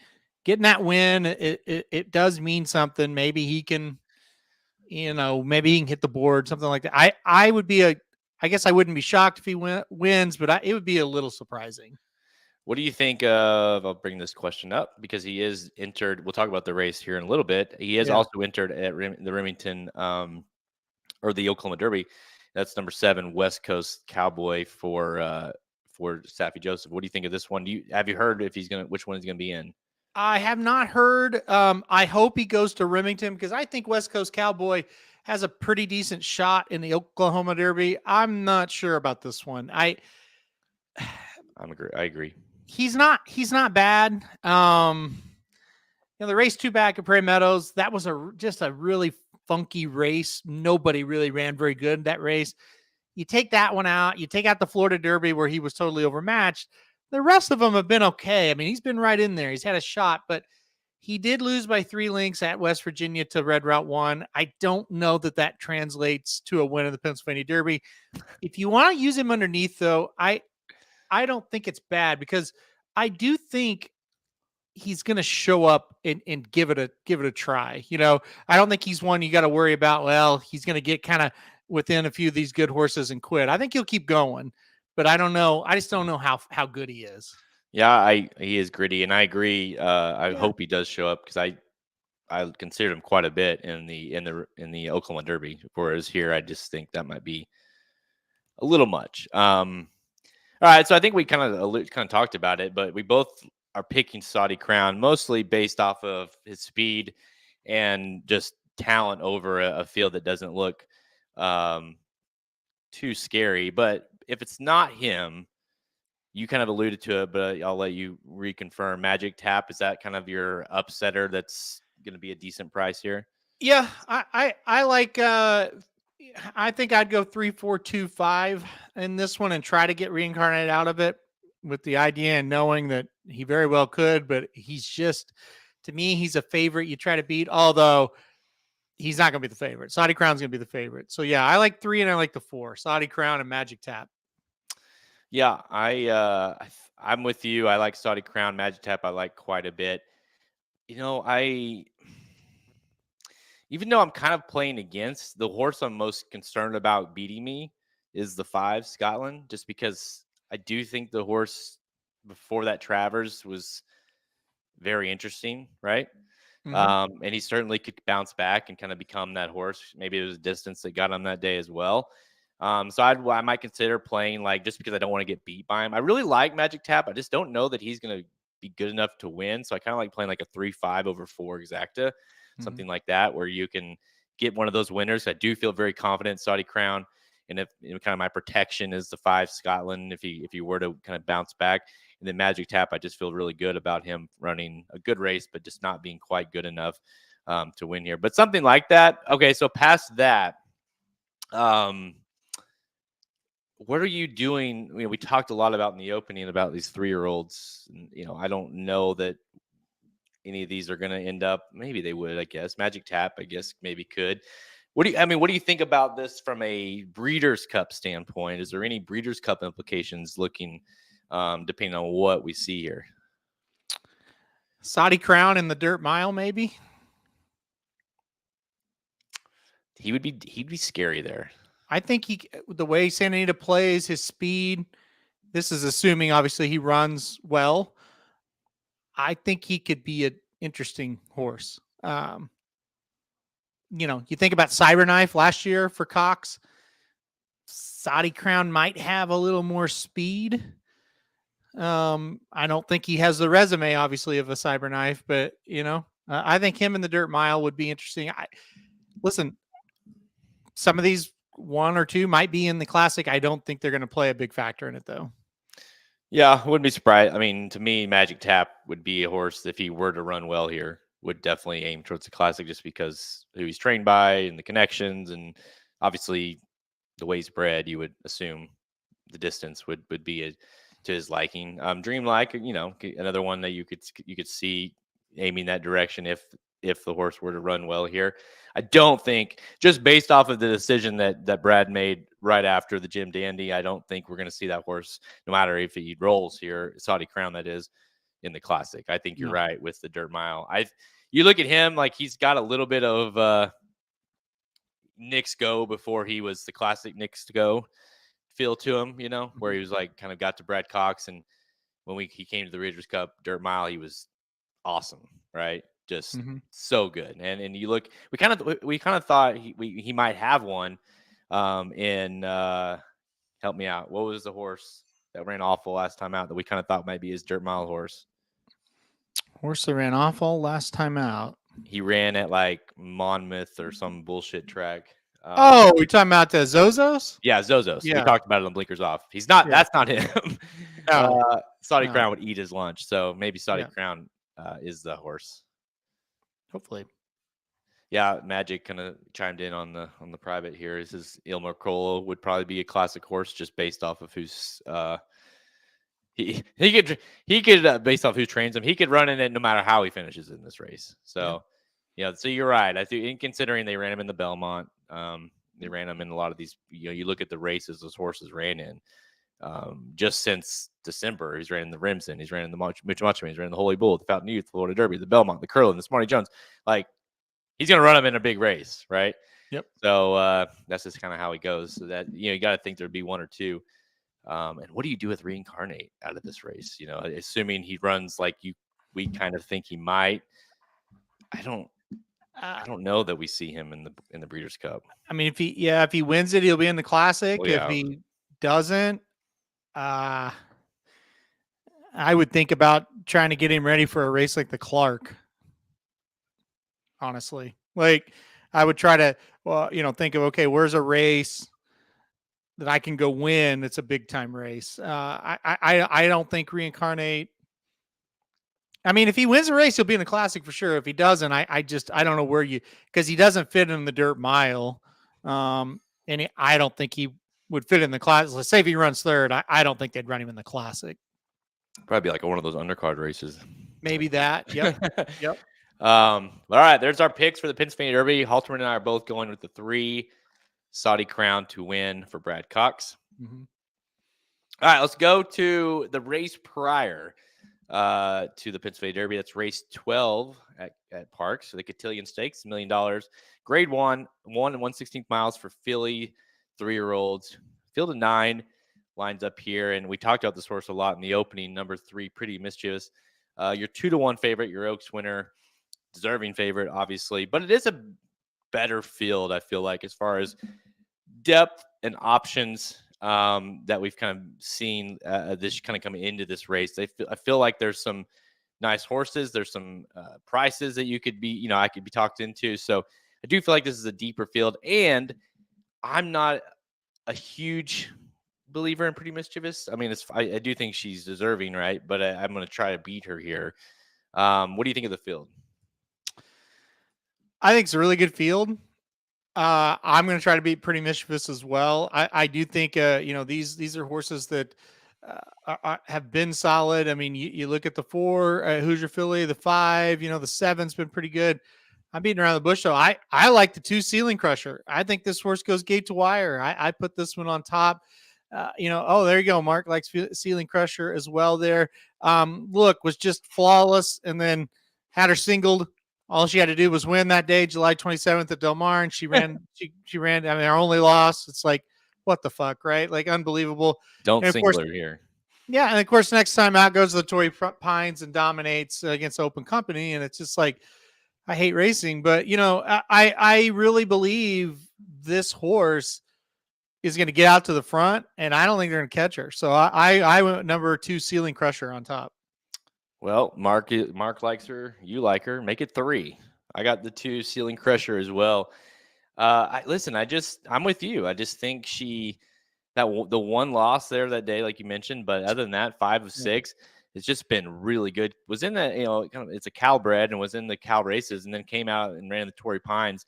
getting that win, it does mean something. Maybe he can, maybe he can hit the board, something like that. I guess I wouldn't be shocked if he wins, but it would be a little surprising. What do you think of? I'll bring this question up because he is entered. We'll talk about the race here in a little bit. He is also entered at the Remington or the Oklahoma Derby. That's number 7, West Coast Cowboy for before Saffy Joseph. What do you think of this one? Have you heard if which one he's gonna be in? I have not heard. I hope he goes to Remington because I think West Coast Cowboy has a pretty decent shot in the Oklahoma Derby. I'm not sure about this one. I agree. He's not bad. The race 2 back at Prairie Meadows, that was just a really funky race. Nobody really ran very good in that race. You take that one out, you take out the Florida Derby where he was totally overmatched. The rest of them have been okay. I mean, he's been right in there. He's had a shot, but he did lose by 3 lengths at West Virginia to Red Route 1. I don't know that translates to a win of the Pennsylvania Derby. If you want to use him underneath, though, I don't think it's bad because I do think he's going to show up and give it a try. I don't think he's one you got to worry about. Well, he's going to get kind of within a few of these good horses and quit. I think he'll keep going, but I don't know. I just don't know how good he is. Yeah, he is gritty, and I agree. I hope he does show up because I considered him quite a bit in the Oklahoma Derby. Whereas here, I just think that might be a little much. All right, so I think we kind of talked about it, but we both are picking Saudi Crown mostly based off of his speed and just talent over a field that doesn't look too scary. But if it's not him, you kind of alluded to it, but I'll let you reconfirm. Magic Tap, is that kind of your upsetter that's going to be a decent price here? Yeah, I like. I think I'd go 3, 4, 2, 5 in this one and try to get reincarnated out of it with the idea and knowing that he very well could, but he's just, to me, he's a favorite you try to beat, although he's not going to be the favorite. Saudi Crown's going to be the favorite. So yeah, I like 3 and I like the 4, Saudi Crown and Magic Tap. Yeah, I'm with you. I like Saudi Crown. Magic Tap I like quite a bit. Even though I'm kind of playing against, the horse I'm most concerned about beating me is the 5 Scotland, just because I do think the horse before that Travers was very interesting, right? Mm-hmm. And he certainly could bounce back and kind of become that horse. Maybe it was distance that got him that day as well. So I might consider playing just because I don't want to get beat by him. I really like Magic Tap. I just don't know that he's going to be good enough to win. So I kind of like playing a 3-5 over 4 exacta, something like that, where you can get one of those winners. I do feel very confident in Saudi Crown. And if kind of my protection is the 5 Scotland, if he were to kind of bounce back, and then Magic Tap, I just feel really good about him running a good race, but just not being quite good enough to win here. But something like that. Okay, so past that, what are you doing? We talked a lot about in the opening about these 3-year-olds. I don't know that any of these are going to end up. Maybe they would, I guess. Magic Tap, I guess, maybe could. What do you think about this from a Breeders' Cup standpoint? Is there any Breeders' Cup implications looking, depending on what we see here? Saudi Crown in the dirt mile, maybe. He'd be scary there. I think the way Santa Anita plays, his speed. This is assuming obviously he runs well. I think he could be an interesting horse. You think about Cyberknife last year for Cox. Saudi Crown might have a little more speed. I don't think he has the resume, obviously, of a Cyberknife, but I think him in the dirt mile would be interesting. Listen, some of these 1 or 2 might be in the classic. I don't think they're going to play a big factor in it, though. Yeah, I wouldn't be surprised. I mean, to me, Magic Tap would be a horse, if he were to run well here, would definitely aim towards the classic just because who he's trained by and the connections, and obviously the way he's bred, you would assume the distance would be to his liking. Dreamlike, another one that you could see aiming that direction if the horse were to run well here. I don't think, just based off of the decision that Brad made right after the Jim Dandy, I don't think we're going to see that horse, no matter if he rolls here, Saudi Crown that is, in the classic. I think you're right with the dirt mile. You look at him, he's got a little bit of Nick's Go before he was the classic Nick's Go feel to him, where he was kind of got to Brad Cox, and when he came to the Breeders' Cup dirt mile, he was awesome, right? Just so good. And you look, we kind of thought he might have one in help me out. What was the horse? that ran awful last time out that we kind of thought might be his dirt mile horse? Horse that ran awful last time out. He ran at like Monmouth or some bullshit track. Oh, we're talking about the Zozos? Yeah, Zozos. We Yeah. talked about it on Blinkers Off. He's not. Yeah. That's not him. No. Saudi No. Crown would eat his lunch, so maybe Saudi Yeah. Crown is the horse. Hopefully. Yeah, Magic kind of chimed in on the private here. He says Ilmar Colo would probably be a classic horse just based off of who's he could based off who trains him. He could run in it no matter how he finishes in this race. So yeah, so you're right. I think in considering they ran him in the Belmont, they ran him in a lot of these. You look at the races those horses ran in. Just since December, he's ran in the Remsen, he's ran in the Much, he's ran in the Holy Bull, the Fountain Youth, the Florida Derby, the Belmont, the Curlin, the Smarty Jones. Like, he's going to run him in a big race, right? Yep. So that's just kind of how he goes. So that you got to think there'd be one or two. And what do you do with Reincarnate out of this race? Assuming he runs like we kind of think he might. I don't know that we see him in the Breeders' Cup. I mean, if he wins it, he'll be in the Classic. Oh, yeah. If he doesn't, I would think about trying to get him ready for a race like the Clark. Honestly, like I would try to, think of, okay, where's a race that I can go win? It's a big time race. I don't think Reincarnate. I mean, if he wins a race, he'll be in the Classic for sure. If he doesn't, I don't know where because he doesn't fit in the dirt mile. And I don't think he would fit in the Classic. Let's say if he runs third, I don't think they'd run him in the Classic. Probably like one of those undercard races. Maybe that. Yep. Yep. All right, there's our picks for the Pennsylvania Derby. Halterman and I are both going with the 3 Saudi Crown to win for Brad Cox. Mm-hmm. All right, let's go to the race prior to the Pennsylvania Derby. That's race 12 at Parx. So the Cotillion Stakes, $1 million. Grade 1 and 1/16 miles for filly 3-year-olds. Field of 9 lines up here. And we talked about this horse a lot in the opening. Number 3, Pretty Mischievous. Your 2-1 favorite, your Oaks winner. Deserving favorite, obviously. But it is a better field, I feel like, as far as depth and options that we've kind of seen this kind of coming into this race. I feel like there's some nice horses. There's some prices that you could be, I could be talked into. So I do feel like this is a deeper field. And I'm not a huge believer in Pretty Mischievous. I mean, I do think she's deserving, right? But I'm going to try to beat her here. What do you think of the field? I think it's a really good field. I'm going to try to beat Pretty Mischievous as well. I do think, these are horses that have been solid. I mean, you look at the 4, Hoosier Philly, the 5, the 7's been pretty good. I'm beating around the bush, though. I like the 2 Ceiling Crusher. I think this horse goes gate to wire. I put this one on top. There you go. Mark likes Ceiling Crusher as well there. Look, was just flawless and then had her singled. All she had to do was win that day, July 27th at Del Mar, and she ran. she ran. I mean, our only loss. It's like, what the fuck, right? Like, unbelievable. Don't single her here. Yeah, and of course, next time out goes to the Torrey Pines and dominates against Open Company, and it's just like, I hate racing, but I really believe this horse is going to get out to the front, and I don't think they're going to catch her. So I went number 2 Ceiling Crusher on top. Well, Mark likes her. You like her. Make it 3. I got the 2 Ceiling Crusher as well. I'm with you. I just think the one loss there that day, like you mentioned, but other than that, 5 of 6, it's just been really good. Was in the, it's a Cal bred and was in the Cal races and then came out and ran the Torrey Pines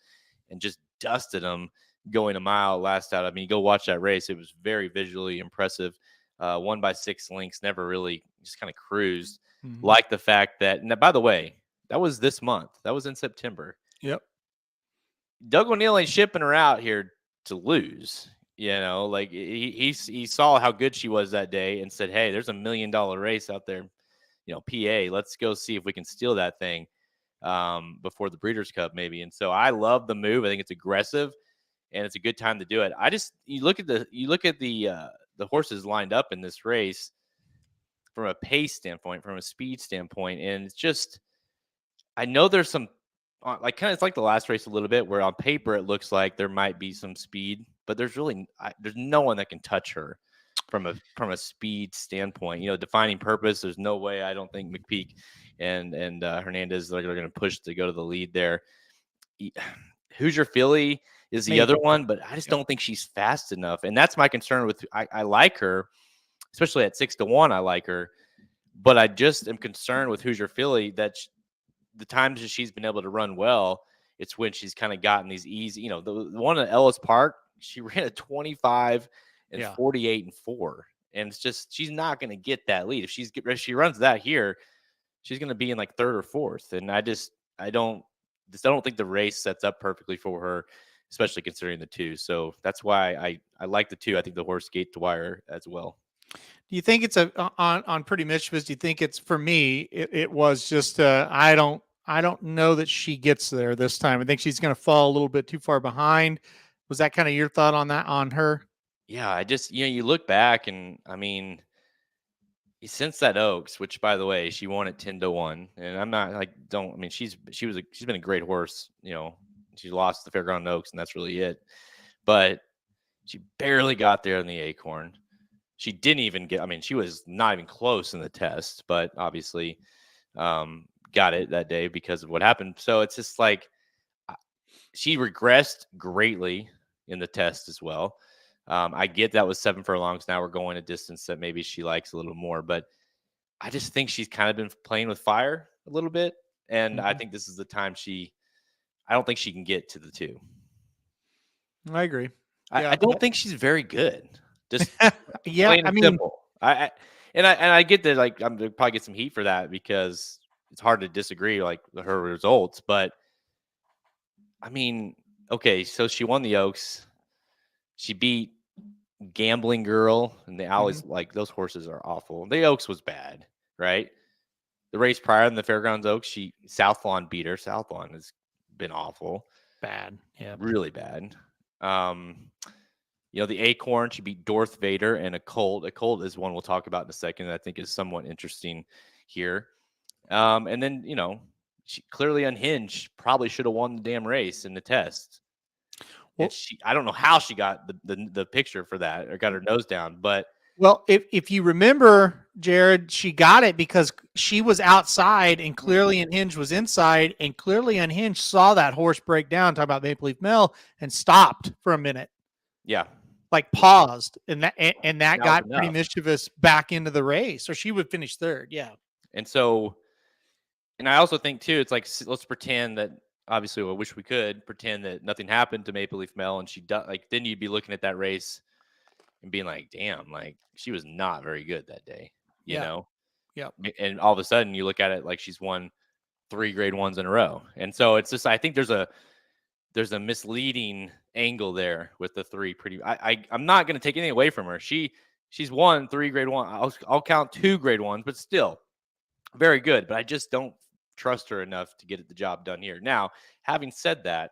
and just dusted them going a mile last out. I mean, go watch that race. It was very visually impressive. Won by 6 lengths, never really just kind of cruised. Mm-hmm. Like the fact that, and by the way, that was this month. That was in September. Yep. Doug O'Neill ain't shipping her out here to lose. Like he saw how good she was that day and said, hey, there's $1 million race out there, PA. Let's go see if we can steal that thing before the Breeders' Cup maybe. And so I love the move. I think it's aggressive and it's a good time to do it. You look at the horses lined up in this race from a pace standpoint, from a speed standpoint. And it's just, I know there's some, it's like the last race a little bit where on paper it looks like there might be some speed, but there's no one that can touch her. from a speed standpoint. Defining purpose. There's no way I don't think McPeak and Hernandez are going to push to go to the lead there. Hoosier Philly is the Maybe. other one, but I just don't think she's fast enough, and that's my concern with. I like her, especially at 6-1. I like her, but I just am concerned with Hoosier Philly that the times that she's been able to run well, it's when she's kind of gotten these easy. The one at Ellis Park, she ran a 25 and 48 and 4, and it's just she's not going to get that lead if she runs that here. She's going to be in like third or fourth, and I don't think the race sets up perfectly for her, especially considering the two. So that's why I like the two. I think the horse gate to wire as well. Do you think it's on Pretty Mischievous? Do you think it's, for me, it was just I don't know that she gets there this time. I think she's going to fall a little bit too far behind. Was that kind of your thought on that, on her? Yeah, I just you look back, and I mean, since that Oaks, which by the way, she won at 10-1, and I'm not like she's been a great horse. She lost the Fairground Oaks, and that's really it. But she barely got there in the Acorn. She didn't even get. I mean, she was not even close in the test, but obviously got it that day because of what happened. So it's just like she regressed greatly in the test as well. I get that was 7 furlongs. Now we're going a distance that maybe she likes a little more, but I just think she's kind of been playing with fire a little bit. And I think this is the time I don't think she can get to the 2. I agree. I don't think she's very good. Just yeah, plain and simple. I get that, like, I'm gonna probably get some heat for that because it's hard to disagree like her results, but I mean, okay, so she won the Oaks. She beat Gambling Girl and the Alleys. Like, those horses are awful. The Oaks was bad, right? The race prior in the Fairgrounds Oaks, Southlawn beat her. Southlawn has been awful. Bad. Yeah. Really bad. The Acorn, she beat Darth Vader and a Colt. A Colt is one we'll talk about in a second that I think is somewhat interesting here. And then, she clearly Unhinged probably should have won the damn race in the test. Well, and I don't know how she got the picture for that or got her nose down, but well, if you remember, Jared, she got it because she was outside and clearly Unhinged was inside, and clearly Unhinged saw that horse break down, talking about Maple Leaf Mill, and stopped for a minute. Yeah. Like paused, and that got Pretty Mischievous back into the race, or she would finish third. Yeah. And so, and I also think too, it's like, let's pretend that, obviously, I wish we could pretend that nothing happened to Maple Leaf Mel, and then you'd be looking at that race and being like, damn, like, she was not very good that day, you know? Yeah. And all of a sudden you look at it like she's won 3 grade 1s in a row. And so it's just, I think there's a misleading angle there with the 3 I'm not going to take anything away from her. She's won 3 grade 1. I'll count 2 grade 1s, but still very good. But I just don't trust her enough to get the job done here. Now, having said that,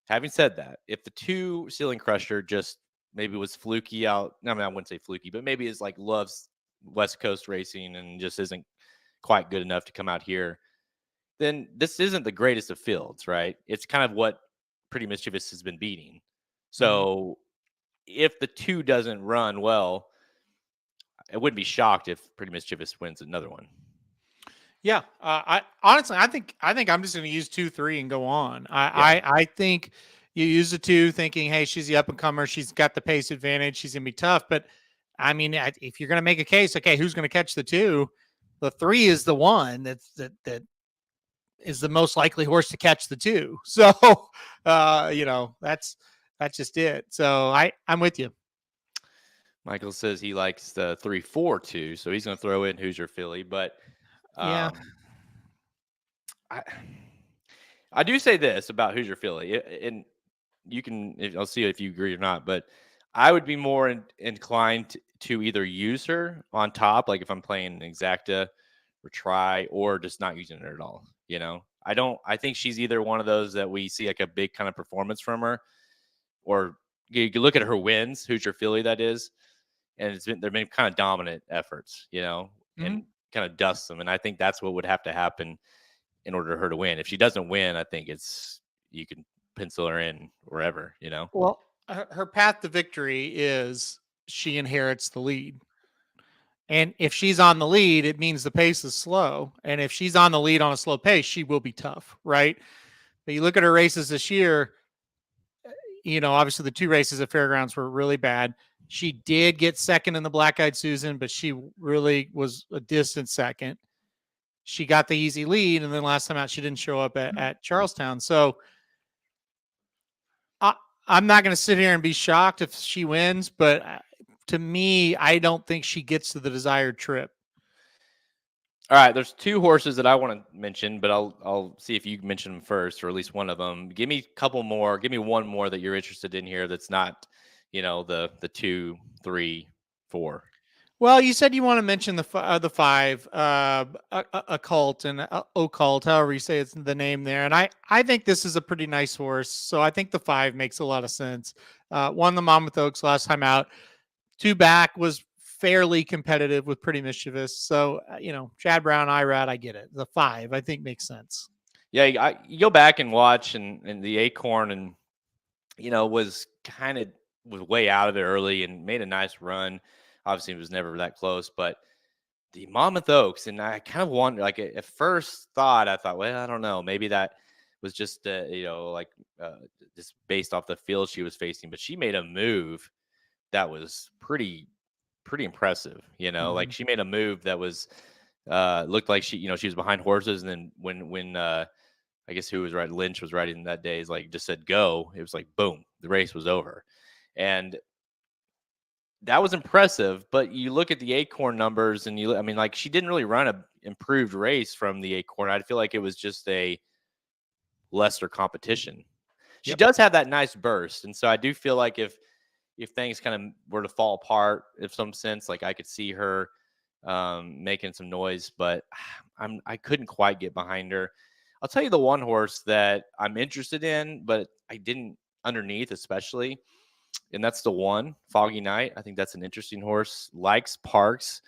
if the 2 Ceiling Crusher just maybe was fluky out, I mean, I wouldn't say fluky, but maybe is like loves West Coast racing and just isn't quite good enough to come out here, then this isn't the greatest of fields, right? It's kind of what Pretty Mischievous has been beating. So if the 2 doesn't run well, I wouldn't be shocked if Pretty Mischievous wins another one. Yeah, I honestly, I think I'm just going to use 2, 3 and go on. I think you use the 2 thinking, hey, she's the up and comer, she's got the pace advantage, she's going to be tough. But I mean, if you're going to make a case, okay, who's going to catch the 2? The 3 is the one that is the most likely horse to catch the 2. So, that's just it. So I'm with you. Michael says he likes the 3-4-2, so he's going to throw in Hoosier Philly, but yeah, I do say this about Hoosier Philly, and I'll see if you agree or not, but I would be more inclined to either use her on top, like if I'm playing an exacta or try, or just not using her at all. I think she's either one of those that we see like a big kind of performance from her, or you can look at her wins, Hoosier Philly, that is, and they've been kind of dominant efforts, and kind of dust them. And I think that's what would have to happen in order for her to win. If she doesn't win, I think you can pencil her in wherever, Well, her path to victory is she inherits the lead. And if she's on the lead, it means the pace is slow. And if she's on the lead on a slow pace, she will be tough, right? But you look at her races this year, obviously the 2 races at Fairgrounds were really bad. She did get second in the Black Eyed Susan, but she really was a distant second. She got the easy lead, and then last time out, she didn't show up at Charlestown. So I'm not going to sit here and be shocked if she wins, but to me, I don't think she gets to the desired trip. All right, there's 2 horses that I want to mention, but I'll see if you mention them first, or at least one of them. Give me a couple more. Give me one more that you're interested in here. That's not, the 2, 3, 4. Well, you said you want to mention the 5, Occult and Occult, however you say it's the name there. And I think this is a pretty nice horse. So I think the 5 makes a lot of sense. Won the Monmouth Oaks last time out. 2 back was fairly competitive with Pretty Mischievous. So, Chad Brown, Irad, I get it. The 5, I think, makes sense. Yeah, you go back and watch, and the Acorn, and, was way out of it early and made a nice run. Obviously, it was never that close, but the Monmouth Oaks, and I kind of wonder, like at first thought, I thought, well, I don't know, maybe that was just, just based off the field she was facing, but she made a move that was pretty impressive. Like she made a move that was, looked like she was behind horses, and then when I guess who was right, Lynch was riding that day, is like just said go. It was like boom, the race was over, and that was impressive. But you look at the Acorn numbers, and like she didn't really run a improved race from the Acorn. I feel like it was just a lesser competition. She does have that nice burst, and so I do feel like if things kind of were to fall apart, in some sense, like I could see her making some noise, but I couldn't quite get behind her. I'll tell you the one horse that I'm interested in, but I didn't underneath, especially, and that's the 1 Foggy Night. I think that's an interesting horse. Likes Parx,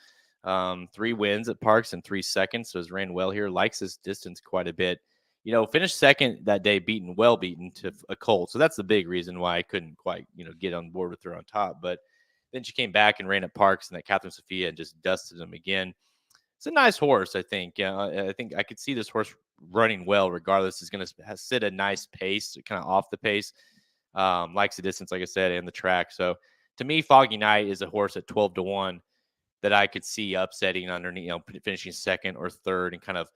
3 wins at Parx in 3 seconds, so has ran well here. Likes his distance quite a bit. Finished second that day, well beaten to a Colt. So that's the big reason why I couldn't quite, get on board with her on top. But then she came back and ran at Parx and at Catherine Sophia and just dusted him again. It's a nice horse, I think. I think I could see this horse running well regardless. Is going to sit a nice pace, kind of off the pace. Likes the distance, like I said, and the track. So to me, Foggy Night is a horse at 12-1 that I could see upsetting underneath, finishing second or third, and kind of,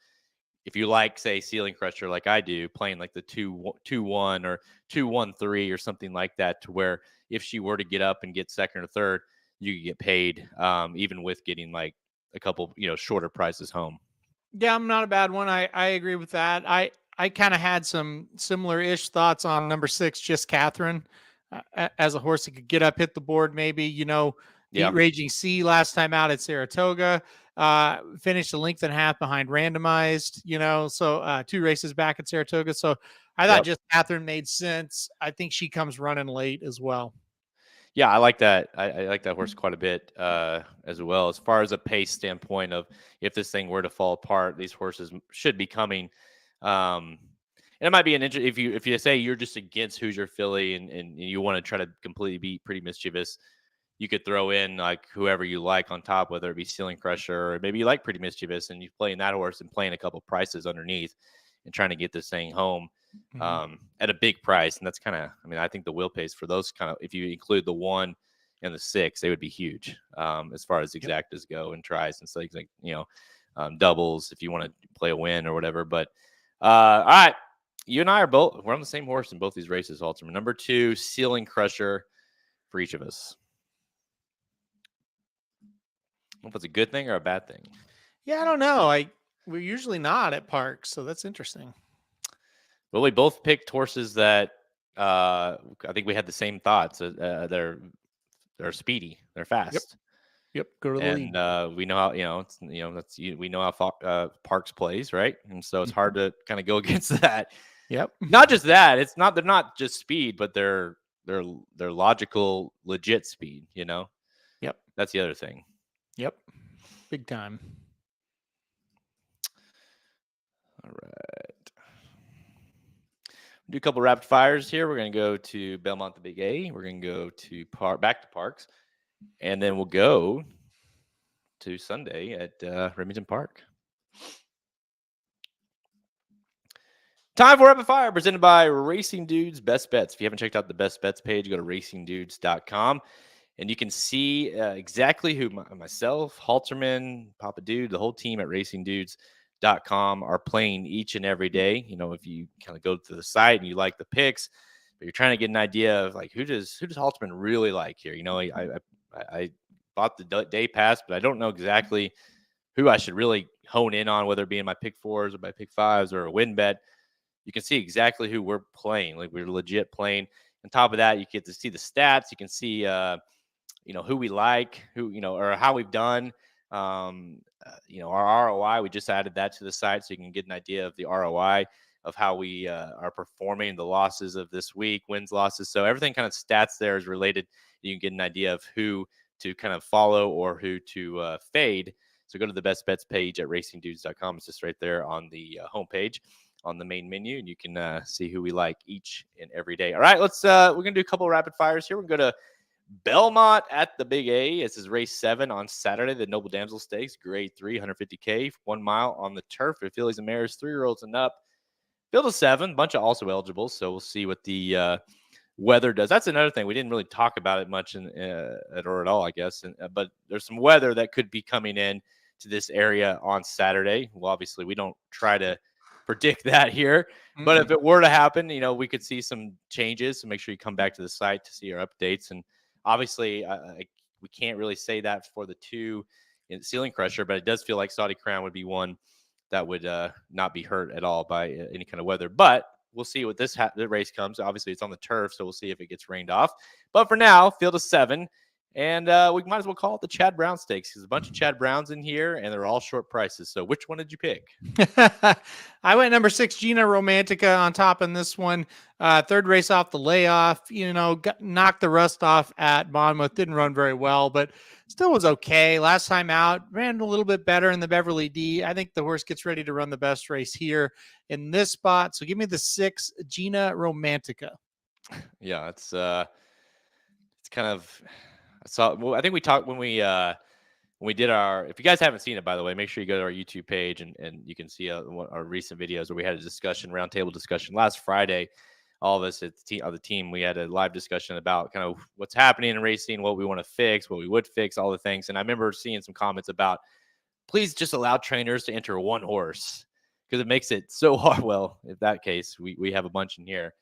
if you like, say, Ceiling Crusher, like I do, playing like the 2-1 or 2-1-3 or something like that, to where if she were to get up and get second or third, you could get paid, even with getting like a couple, shorter prices home. Yeah, I'm not a bad one. I agree with that. I kind of had some similar-ish thoughts on number 6, Just Catherine, as a horse that could get up, hit the board, maybe, beat Raging Sea last time out at Saratoga, finished a length and a half behind Randomized, so 2 races back at Saratoga. So I thought Just Catherine made sense. I think she comes running late as well. Yeah, I like that. I like that horse quite a bit as well. As far as a pace standpoint of, if this thing were to fall apart, these horses should be coming. And it might be an interest if you say you're just against Hoosier Philly and you want to try to completely beat Pretty Mischievous, you could throw in like whoever you like on top, whether it be Ceiling Crusher, or maybe you like Pretty Mischievous and you playing that horse and playing a couple prices underneath and trying to get this thing home at a big price. And that's kind of, I think the wheel pace for those kind of, if you include the 1 and the 6, they would be huge as far as exactas go, and tries and stuff like, doubles if you want to play a win or whatever. But all right, you and I we're on the same horse in both these races, Halterman. Number 2, Ceiling Crusher for each of us. I don't know if it's a good thing or a bad thing. Yeah, I don't know. We're usually not at Parx, so that's interesting. Well, we both picked horses that I think we had the same thoughts. They're speedy, they're fast. Yep. Go to the lead. And we know how we know how Parx plays, right? And so it's hard to kind of go against that. Yep. Not just that, they're not just speed, but they're logical, legit speed. Yep. That's the other thing. Yep. Big time. All right. Do a couple rapid fires here. We're going to go to Belmont, the Big A. We're going to go to back to Parx. and then we'll go to Sunday at Remington Park. Time for Rapid Fire, presented by Racing Dudes Best Bets. If you haven't checked out the Best Bets page, go to racingdudes.com, and you can see exactly who myself, Halterman, Papa Dude, the whole team at racingdudes.com are playing each and every day. You know, if you kind of go to the site and you like the picks, but you're trying to get an idea of like who does Halterman really like here. You know, I bought the day pass, but I don't know exactly who I should really hone in on, whether it be in my pick fours or my pick fives or a win bet. You can see exactly who we're playing. Like we're legit playing. On top of that, you get to see the stats. You can see, who we like, or how we've done. Our ROI. We just added that to the site, so you can get an idea of the ROI of how we are performing, the losses of this week, wins, losses. So everything kind of stats there is related. You can get an idea of who to kind of follow or who to fade. So go to the best bets page at racingdudes.com. It's just right there on the homepage on the main menu, and you can see who we like each and every day. All right, we're going to do a couple of rapid fires here. We're going to go to Belmont at the Big A. This is race 7 on Saturday, the Noble Damsel Stakes, grade 3, 150K, 1 mile on the turf for fillies and mares, 3-year-olds and up. Field of 7, a bunch of also eligible, so we'll see what the weather does. That's another thing. We didn't really talk about it much at all, I guess, but there's some weather that could be coming in to this area on Saturday. Well, obviously, we don't try to predict that here, but if it were to happen, we could see some changes. So make sure you come back to the site to see our updates. And obviously, we can't really say that for the 2 in Ceiling Crusher, but it does feel like Saudi Crown would be one that would not be hurt at all by any kind of weather. But we'll see what the race comes. Obviously, it's on the turf, so we'll see if it gets rained off. But for now, field of 7. And we might as well call it the Chad Brown Stakes because a bunch of Chad Browns in here, and they're all short prices. So which one did you pick? I went number 6, Gina Romantica, on top in this one. Third race off the layoff, knocked the rust off at Monmouth. Didn't run very well, but still was okay. Last time out, ran a little bit better in the Beverly D. I think the horse gets ready to run the best race here in this spot. So give me the 6, Gina Romantica. Yeah, it's kind of. I think we talked when we did our. If you guys haven't seen it, by the way, make sure you go to our YouTube page and you can see our recent videos where we had a roundtable discussion last Friday. All of us at the team, we had a live discussion about kind of what's happening in racing, what we want to fix, what we would fix, all the things. And I remember seeing some comments about, please just allow trainers to enter one horse because it makes it so hard. Well, in that case, we have a bunch in here.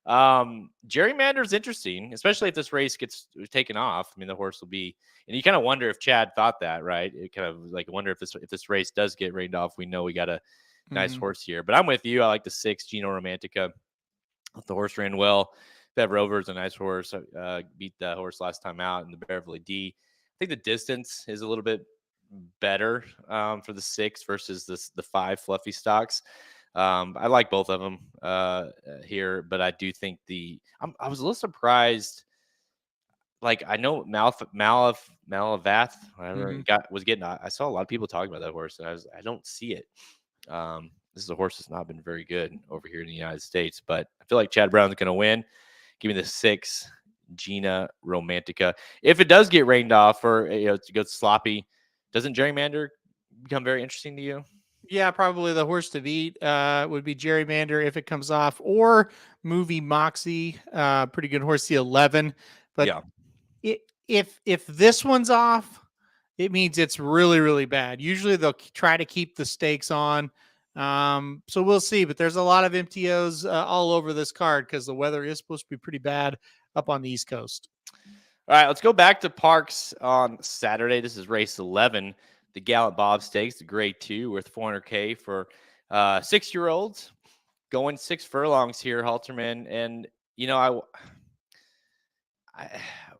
Gerrymander is interesting, especially if this race gets taken off. I mean, the horse will be, and you kind of wonder if Chad thought that, right? It kind of like wonder if this race does get rained off. We know we got a nice horse here, but I'm with you. I like the 6, Gino Romantica. The horse ran well. Bev Rover is a nice horse. Beat the horse last time out in the Beverly D. I think the distance is a little bit better for the 6 versus the 5 fluffy stocks. I like both of them here, but I do think I was a little surprised. Like I know Malavath, whatever was getting. I saw a lot of people talking about that horse, and I don't see it. This is a horse that's not been very good over here in the United States, but I feel like Chad Brown's going to win. Give me the 6, Gina Romantica. If it does get rained off or it goes sloppy, doesn't Gerrymander become very interesting to you? Yeah, probably the horse to beat would be Gerrymander if it comes off, or Movie Moxie, pretty good horse, the 11. But yeah, if this one's off, it means it's really, really bad. Usually they'll try to keep the stakes on. So we'll see. But there's a lot of MTOs all over this card because the weather is supposed to be pretty bad up on the East Coast. All right, let's go back to Parx on Saturday. This is race 11. The Gallant Bob Stakes, the grade 2, worth $400K for 6-year-olds, going 6 furlongs here, Halterman. And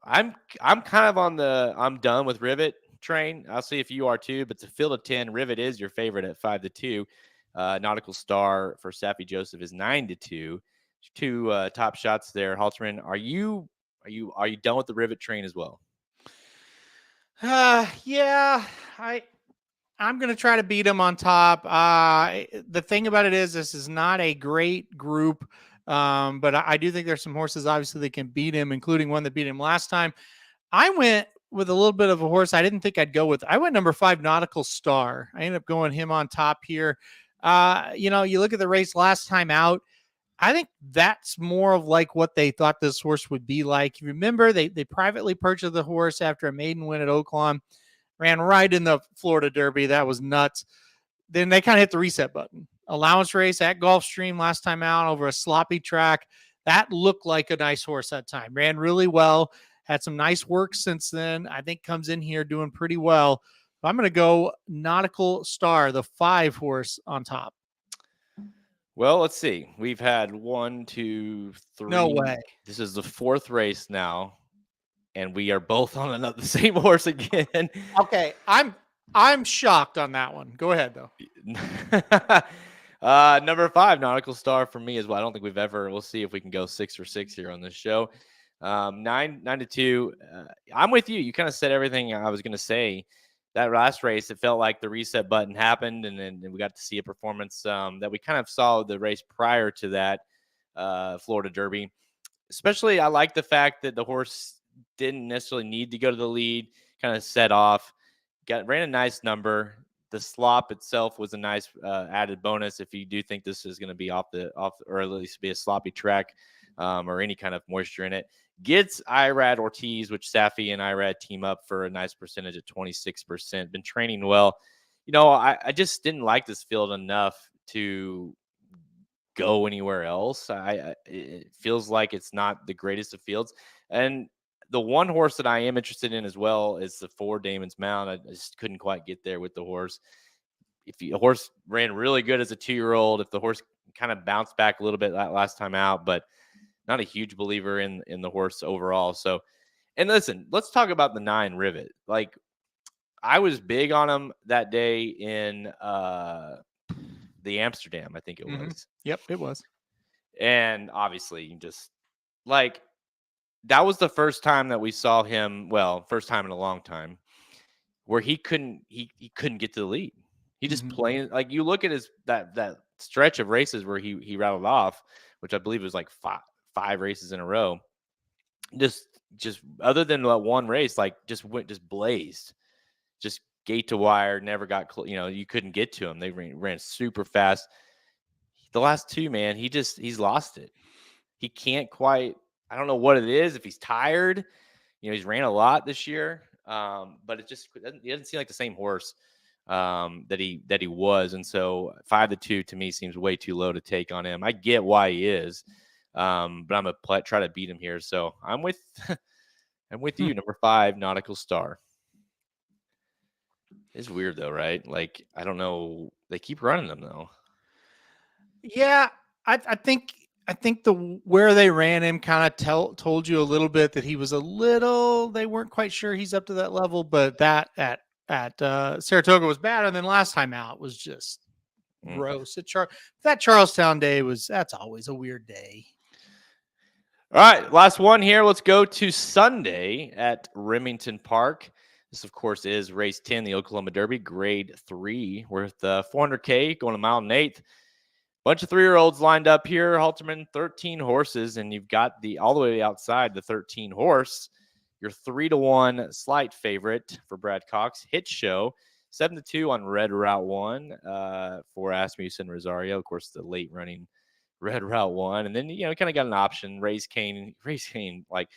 I'm kind of on the I'm done with Rivet train. I'll see if you are too. But the field of 10, Rivet is your favorite at 5-2. Nautical Star for Saffie Joseph is 9-2. 2 top shots there, Halterman. Are you done with the Rivet train as well? Yeah, I'm going to try to beat him on top. The thing about it is this is not a great group, but I do think there's some horses, obviously, that can beat him, including one that beat him last time. I went with a little bit of a horse I didn't think I'd go with. I went number 5, Nautical Star. I ended up going him on top here. You look at the race last time out. I think that's more of like what they thought this horse would be like. You remember, they privately purchased the horse after a maiden win at Oaklawn, ran right in the Florida Derby. That was nuts. Then they kind of hit the reset button. Allowance race at Gulfstream last time out over a sloppy track. That looked like a nice horse that time. Ran really well. Had some nice work since then. I think comes in here doing pretty well. I'm going to go Nautical Star, the 5 horse on top. Well, let's see. We've had 1, 2, 3. No way. This is the 4th race now, and we are both on the same horse again. Okay, I'm shocked on that one. Go ahead though. Number 5, Nautical Star for me as well. I don't think we've ever. We'll see if we can go 6 for 6 here on this show. 9-2. I'm with you. You kind of said everything I was going to say. That last race, it felt like the reset button happened, and then we got to see a performance that we kind of saw the race prior to that Florida Derby. Especially, I like the fact that the horse didn't necessarily need to go to the lead, kind of set off, ran a nice number. The slop itself was a nice added bonus if you do think this is going to be off, or at least be a sloppy track or any kind of moisture in it. Gets Irad Ortiz, which Safi and Irad team up for a nice percentage at 26%. Been training well. I just didn't like this field enough to go anywhere else. It feels like it's not the greatest of fields. And the one horse that I am interested in as well is the 4 Damon's Mount. I just couldn't quite get there with the horse. A horse ran really good as a 2-year-old, if the horse kind of bounced back a little bit last time out, but not a huge believer in the horse overall. So, and listen, let's talk about the 9 Rivet. Like, I was big on him that day in the Amsterdam, I think it was. Yep, it was. And obviously, just like, that was the first time that we saw him. Well, first time in a long time where he couldn't get to the lead. He just playing, like, you look at his that stretch of races where he rattled off, which I believe was like 5 races in a row. Just other than that one race, like, just blazed, just gate to wire, never got you couldn't get to him. They ran super fast. The last 2, man, he's lost it. He can't quite. I don't know what it is. If he's tired, he's ran a lot this year, but he doesn't seem like the same horse that he was. And so 5-2 to me seems way too low to take on him. I get why he is, but I'm gonna try to beat him here. So I'm with you. Number 5, Nautical Star. It's weird though, right? Like, I don't know. They keep running them though. Yeah, I think where they ran him kind of told you a little bit that he was they weren't quite sure he's up to that level, but that at Saratoga was bad. And then last time out was just gross. That Charlestown day that's always a weird day. All right, last one here. Let's go to Sunday at Remington Park. This, of course, is race 10, the Oklahoma Derby, grade 3, worth $400K, going a mile and 1/8. Bunch of 3-year-olds lined up here. Halterman, 13 horses, and you've got all the way outside the 13 horse. Your 3-1 slight favorite for Brad Cox. Hit Show, 7-2 on Red Route 1 for Asmussen Rosario. Of course, the late running Red Route 1. And then, kind of got an option. Race Cane, like,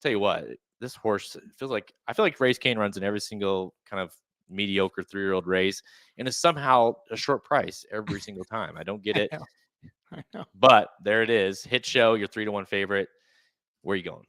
tell you what, this horse I feel like Race Cane runs in every single kind of mediocre 3-year-old race, and is somehow a short price every single time. I don't get it. I know. But there it is. Hit Show, your 3-1 favorite. Where are you going?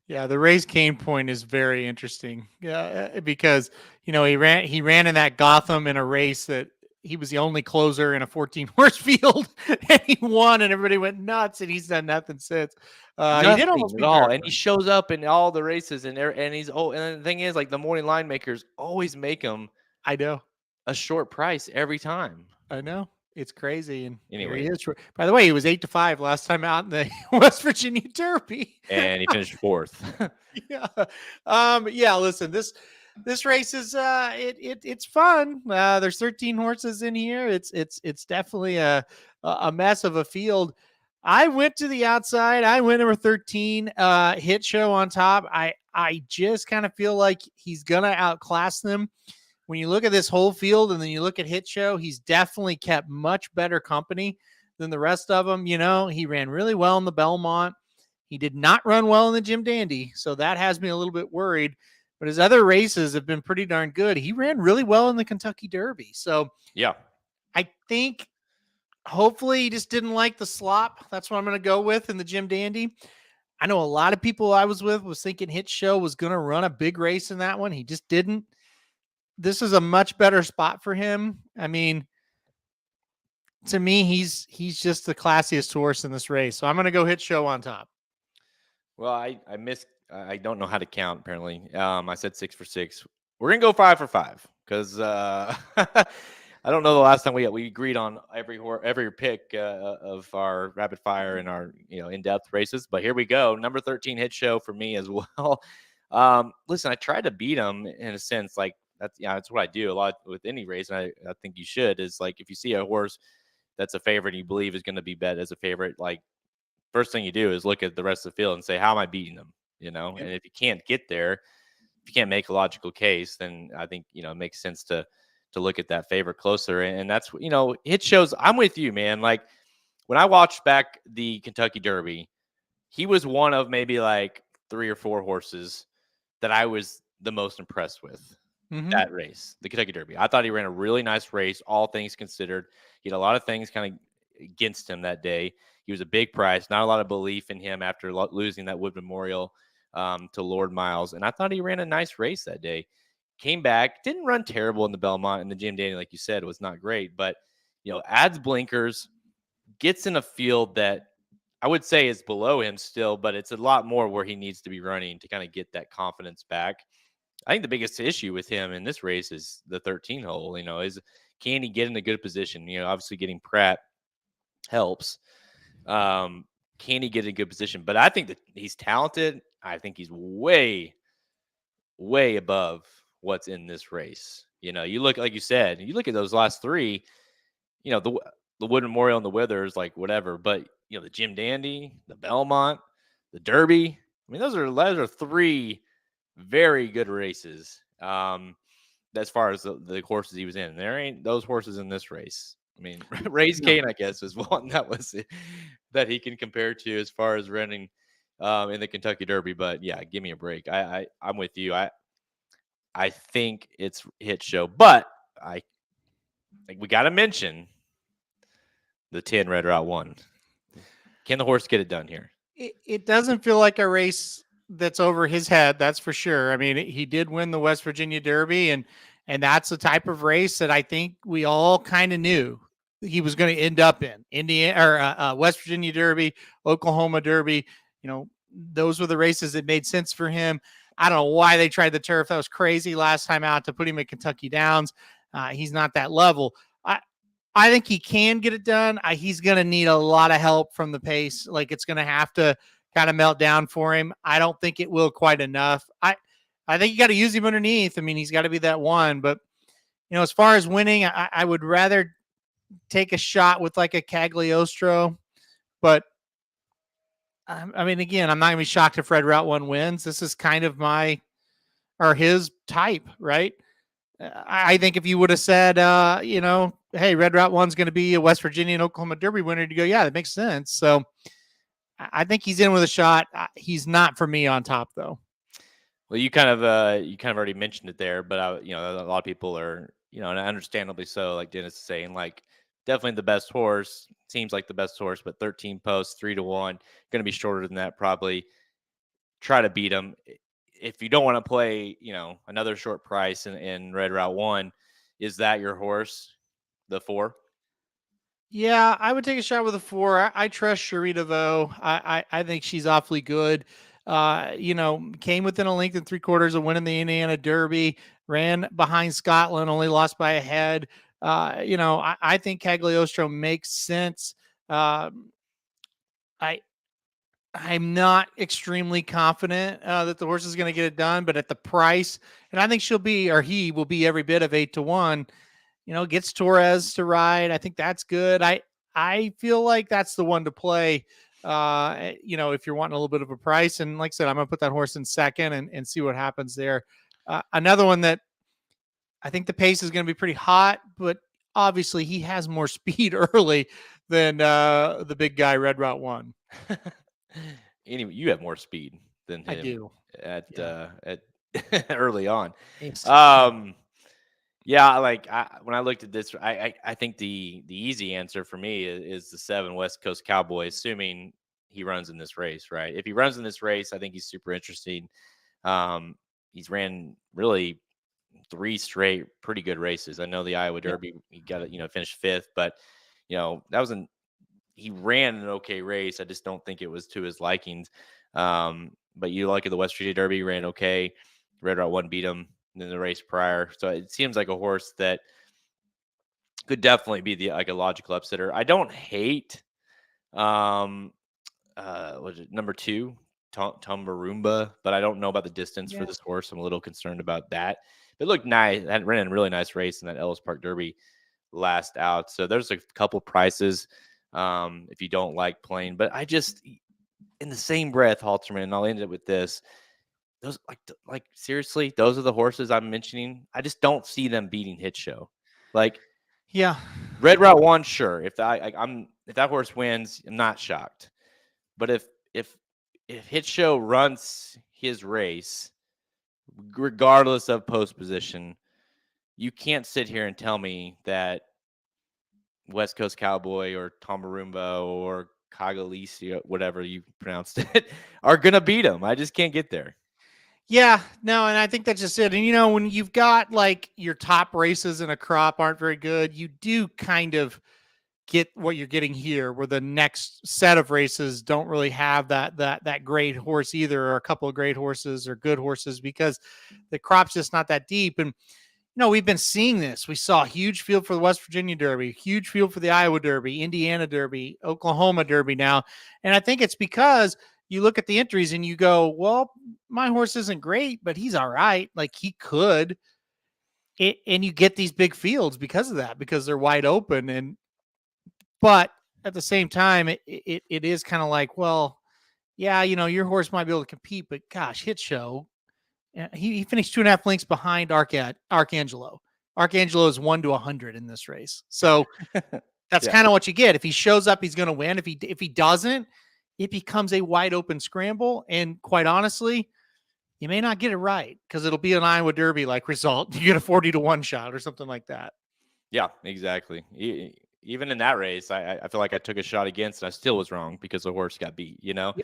Yeah, the Race Cane point is very interesting. Yeah, because he ran in that Gotham in a race that he was the only closer in a 14-horse field, and he won, and everybody went nuts, and he's done nothing since. He did almost at all, and he shows up in all the races, and he's and the thing is, like, the morning line makers always make him. I know, a short price every time. I know, it's crazy. And anyway, he is. By the way, he was 8-5 last time out in the West Virginia Derby, and he finished 4th. Yeah. Listen, this race is it's fun. There's 13 horses in here. It's definitely a mess of a field. I went to the outside. I went number 13, Hit Show on top. I I just kind of feel like he's going to outclass them. When you look at this whole field and then you look at Hit Show, he's definitely kept much better company than the rest of them. He ran really well in the Belmont. He did not run well in the Jim Dandy, so that has me a little bit worried. But his other races have been pretty darn good. He ran really well in the Kentucky Derby. So yeah, I think hopefully he just didn't like the slop. That's what I'm going to go with in the Jim Dandy. I know a lot of people I was with was thinking Hit Show was going to run a big race in that one. He just didn't. This is a much better spot for him. I mean, to me, he's just the classiest horse in this race. So I'm going to go Hit Show on top. Well, I don't know how to count. Apparently, I said 6 for 6. We're gonna go 5 for 5 because I don't know the last time we agreed on every pick of our rapid fire and our in-depth races. But here we go. Number 13 Hit Show for me as well. Listen, I tried to beat him in a sense. Like that's what I do a lot with any race, and I think you should. Is like if you see a horse that's a favorite and you believe is going to be bet as a favorite, like first thing you do is look at the rest of the field and say, how am I beating them? Yep. And if you can't get there, if you can't make a logical case, then I think, it makes sense to look at that favorite closer. And that's, Hit Shows. I'm with you, man. Like when I watched back the Kentucky Derby, he was one of maybe like 3 or 4 horses that I was the most impressed with that race, the Kentucky Derby. I thought he ran a really nice race, all things considered. He had a lot of things kind of against him that day. He was a big price, not a lot of belief in him after losing that Wood Memorial to Lord Miles. And I thought he ran a nice race that day. Came back, didn't run terrible in the Belmont, and the Jim Dandy, like you said, was not great. But, adds blinkers, gets in a field that I would say is below him still, but it's a lot more where he needs to be running to kind of get that confidence back. I think the biggest issue with him in this race is the 13 hole, is can he get in a good position? Obviously getting Pratt helps. Can he get in a good position? But I think that he's talented. I think he's way, way above what's in this race. You look, like you said, you look at those last 3, the Wood Memorial and the Withers, like whatever. But, the Jim Dandy, the Belmont, the Derby. I mean, those are 3 very good races. As far as the horses he was in, there ain't those horses in this race. I mean, Raise Cane, I guess, is one that he can compare to as far as running in the Kentucky Derby. But yeah, give me a break. I'm with you. I think it's Hit Show, but I think we got to mention the 10 Red Route 1. Can the horse get it done here? It doesn't feel like a race that's over his head, that's for sure. I mean, he did win the West Virginia Derby, and that's the type of race that I think we all kind of knew he was going to end up in. Indiana or West Virginia Derby, Oklahoma Derby. Those were the races that made sense for him. I don't know why they tried the turf. That was crazy last time out to put him at Kentucky Downs. He's not that level. I think he can get it done. He's going to need a lot of help from the pace. Like it's going to have to kind of melt down for him. I don't think it will quite enough. I think you got to use him underneath. I mean, he's got to be that one. But, as far as winning, I would rather take a shot with like a Cagliostro. But, I mean, again, I'm not going to be shocked if Red Route 1 wins. This is kind of his type, right? I think if you would have said, hey, Red Route 1's going to be a West Virginia and Oklahoma Derby winner, to go, yeah, that makes sense. So I think he's in with a shot. He's not for me on top, though. Well, you kind of already mentioned it there, but a lot of people are, and understandably so, like Dennis is saying, like definitely the best horse. Seems like the best horse, but 13 posts, 3 to 1, going to be shorter than that probably. Try to beat him. If you don't want to play, another short price in Red Route 1, is that your horse, the 4? Yeah, I would take a shot with a 4. I trust Sharita Vo. I think she's awfully good. Came within a length and 3/4 of winning the Indiana Derby, ran behind Scotland, only lost by a head. I think Cagliostro makes sense. I'm not extremely confident that the horse is going to get it done, but at the price, and I think he will be every bit of 8 to 1. Gets Torres to ride. I think that's good. I feel like that's the one to play. If you're wanting a little bit of a price. And like I said, I'm going to put that horse in second and see what happens there. Another one that I think the pace is going to be pretty hot, but obviously he has more speed early than the big guy, Red Route 1. Anyway, you have more speed than I him do. at Yeah. early on. It's, Yeah, when I looked at this, I think the easy answer for me is the 7 West Coast Cowboy, assuming he runs in this race, right? If he runs in this race, I think he's super interesting. He's ran really 3 straight pretty good races. I know the Iowa yep. Derby, he got it, finished 5th, but that wasn't he ran an okay race. I just don't think it was to his likings. But you look at the West Virginia Derby, he ran okay. Red Route 1 beat him in the race prior. So it seems like a horse that could definitely be a logical upsetter. I don't hate was it number 2, Tumbarumba, but I don't know about the distance for this horse. I'm a little concerned about that. But it looked nice. Had ran a really nice race in that Ellis Park Derby last out. So there's a couple prices if you don't like playing. But I just, in the same breath, Halterman, and I'll end it with this. Those seriously, those are the horses I'm mentioning. I just don't see them beating Hit Show. Yeah. Red Route 1, sure. If that horse wins, I'm not shocked. But if Hit Show runs his race, regardless of post position, you can't sit here and tell me that West Coast Cowboy or Tomarumba or Cagalisi, whatever you pronounced it, are going to beat him. I just can't get there. Yeah, no, and I think that's just it. And, when you've got your top races in a crop aren't very good, you do kind of get what you're getting here, where the next set of races don't really have that great horse either, or a couple of great horses or good horses, because the crop's just not that deep. And we've been seeing this. We saw a huge field for the West Virginia Derby, huge field for the Iowa Derby, Indiana Derby, Oklahoma Derby now. And I think it's because you look at the entries and you go, well, my horse isn't great, but he's all right. He could. And you get these big fields because of that, because they're wide open. But at the same time, it is kind of like, well, yeah, your horse might be able to compete, but gosh, Hit Show, he finished 2.5 lengths behind Arcangelo. Arcangelo is 1 to 100 in this race. So that's kind of what you get. If he shows up, he's going to win. If he doesn't, it becomes a wide open scramble. And quite honestly, you may not get it right, because it'll be an Iowa Derby result. You get a 40 to 1 shot or something like that. Yeah, exactly. Even in that race, I feel like I took a shot against and I still was wrong because the horse got beat, Yep.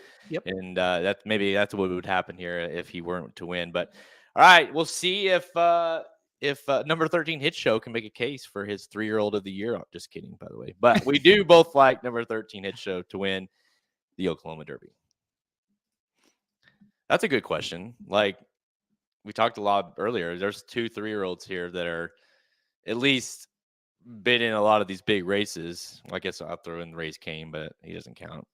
And that's what would happen here if he weren't to win. But all right, we'll see if number 13 Hit Show can make a case for his 3-year-old of the year. Oh, just kidding, by the way. But we do both like number 13 Hit Show to win the Oklahoma Derby. That's a good question. We talked a lot earlier. There's 2 3-year-olds here that are at least been in a lot of these big races. Well, I guess I'll throw in Race Kane, but he doesn't count.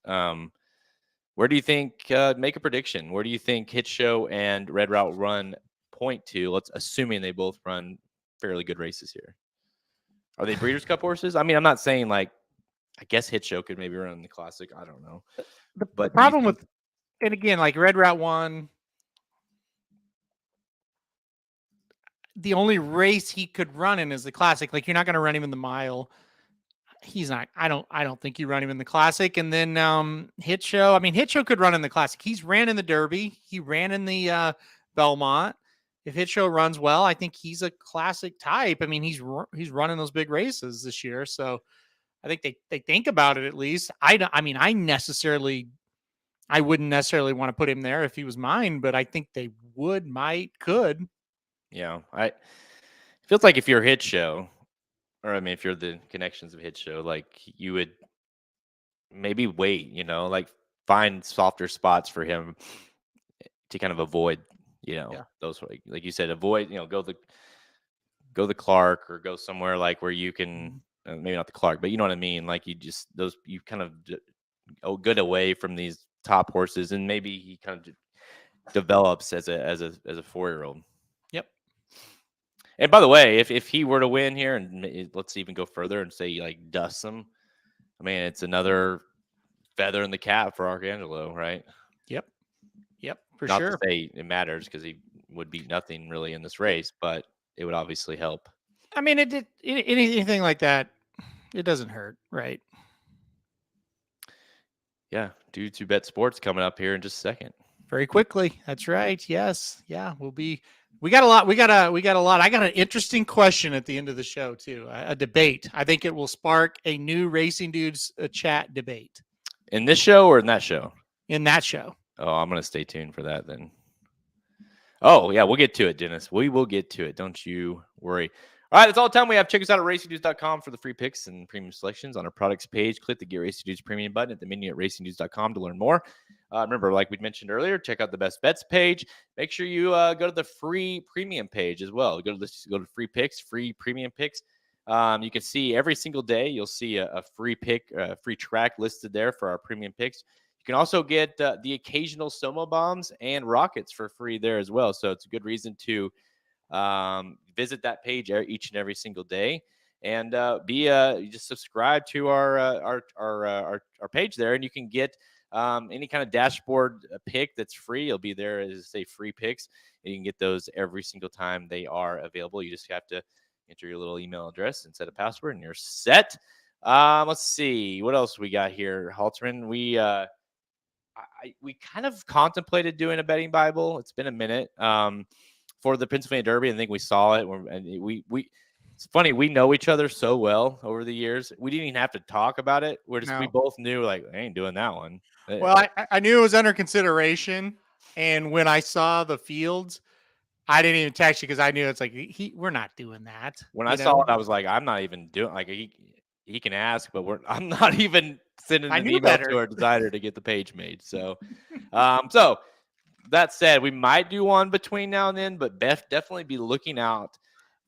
Where do you think, make a prediction, where do you think Hit Show and Red Route Run point to? Let's assuming they both run fairly good races here. Are they Breeders' Cup horses? I mean, I'm not saying I guess Hit Show could maybe run in the Classic. I don't know. The problem with, and again, Red Route 1, the only race he could run in is the Classic. You're not going to run him in the mile. He's not. I don't think you run him in the Classic. And then Hit Show. I mean, Hit Show could run in the Classic. He's ran in the Derby. He ran in the Belmont. If Hit Show runs well, I think he's a Classic type. I mean, he's running those big races this year, so I think they think about it at least. I wouldn't necessarily want to put him there if he was mine, but I think they could. Yeah, it feels like if you're Hit Show, or I mean, if you're the connections of Hit Show, you would maybe wait, find softer spots for him to kind of avoid, those, like you said, avoid, go the Clark, or go somewhere where you can, maybe not the Clark, but you know what I mean? You kind of good away from these top horses, and maybe he kind of develops as a 4-year-old. Yep. And by the way, if he were to win here, and let's even go further and say dust him, I mean, it's another feather in the cap for Arcangelo, right? Yep. For Not sure. to say it matters because he would beat nothing really in this race, but it would obviously help. I mean, anything like that, it doesn't hurt, right? Yeah, Dudes Who Bet Sports coming up here in just a second. Very quickly. That's right. Yes. Yeah. We got a lot. We got a lot. I got an interesting question at the end of the show too. A debate. I think it will spark a new Racing Dudes chat debate In this show or in that show? in that show. Oh, I'm going to stay tuned for that then. Oh, yeah, we'll get to it, Dennis. We will get to it. Don't you worry. All right, that's all the time we have. Check us out at racingdudes.com for the free picks and premium selections. On our products page, click the Get Racing Dudes premium button at the menu at racingdudes.com to learn more. Remember, like we mentioned earlier, check out the best bets page. Make sure you go to the free premium page as well. Go to free picks, free premium picks. You can see every single day, you'll see a free pick, free track listed there for our premium picks. You can also get the occasional Soma bombs and rockets for free there as well. So it's a good reason to visit that page each and every single day, and you just subscribe to our page there, and you can get any kind of dashboard pick that's free. It'll be there as say free picks, and you can get those every single time they are available. You just have to enter your little email address and set a password, and you're set. Let's see what else we got here, Halterman. We kind of contemplated doing a betting Bible. It's been a minute. For the Pennsylvania Derby, I think we saw it. And we it's funny, we know each other so well over the years. We didn't even have to talk about it. We both knew like I ain't doing that one. Well, I knew it was under consideration, and when I saw the fields, I didn't even text you because I knew it's like we're not doing that. When I saw it, I was like, I'm not even doing like he can ask, but I'm not even sending an email to our designer to get the page made. So, so that said, we might do one between now and then, but definitely be looking out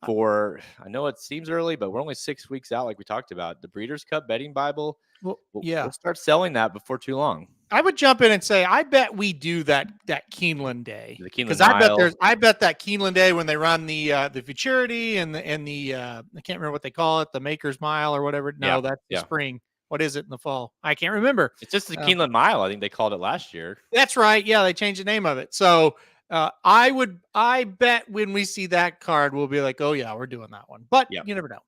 for. I know it seems early, but we're only 6 weeks out, like we talked about. The Breeders' Cup Betting Bible. We'll start selling that before too long. I would jump in and say, I bet we do that Keeneland Day, because I bet that Keeneland Day when they run the Futurity and the I can't remember what they call it, the Maker's Mile or whatever. No, that's the spring. What is it in the fall? I can't remember. It's just the Keeneland Mile. I think they called it last year. That's right. Yeah, they changed the name of it. So I bet when we see that card, we'll be like, oh yeah, we're doing that one. But you never know.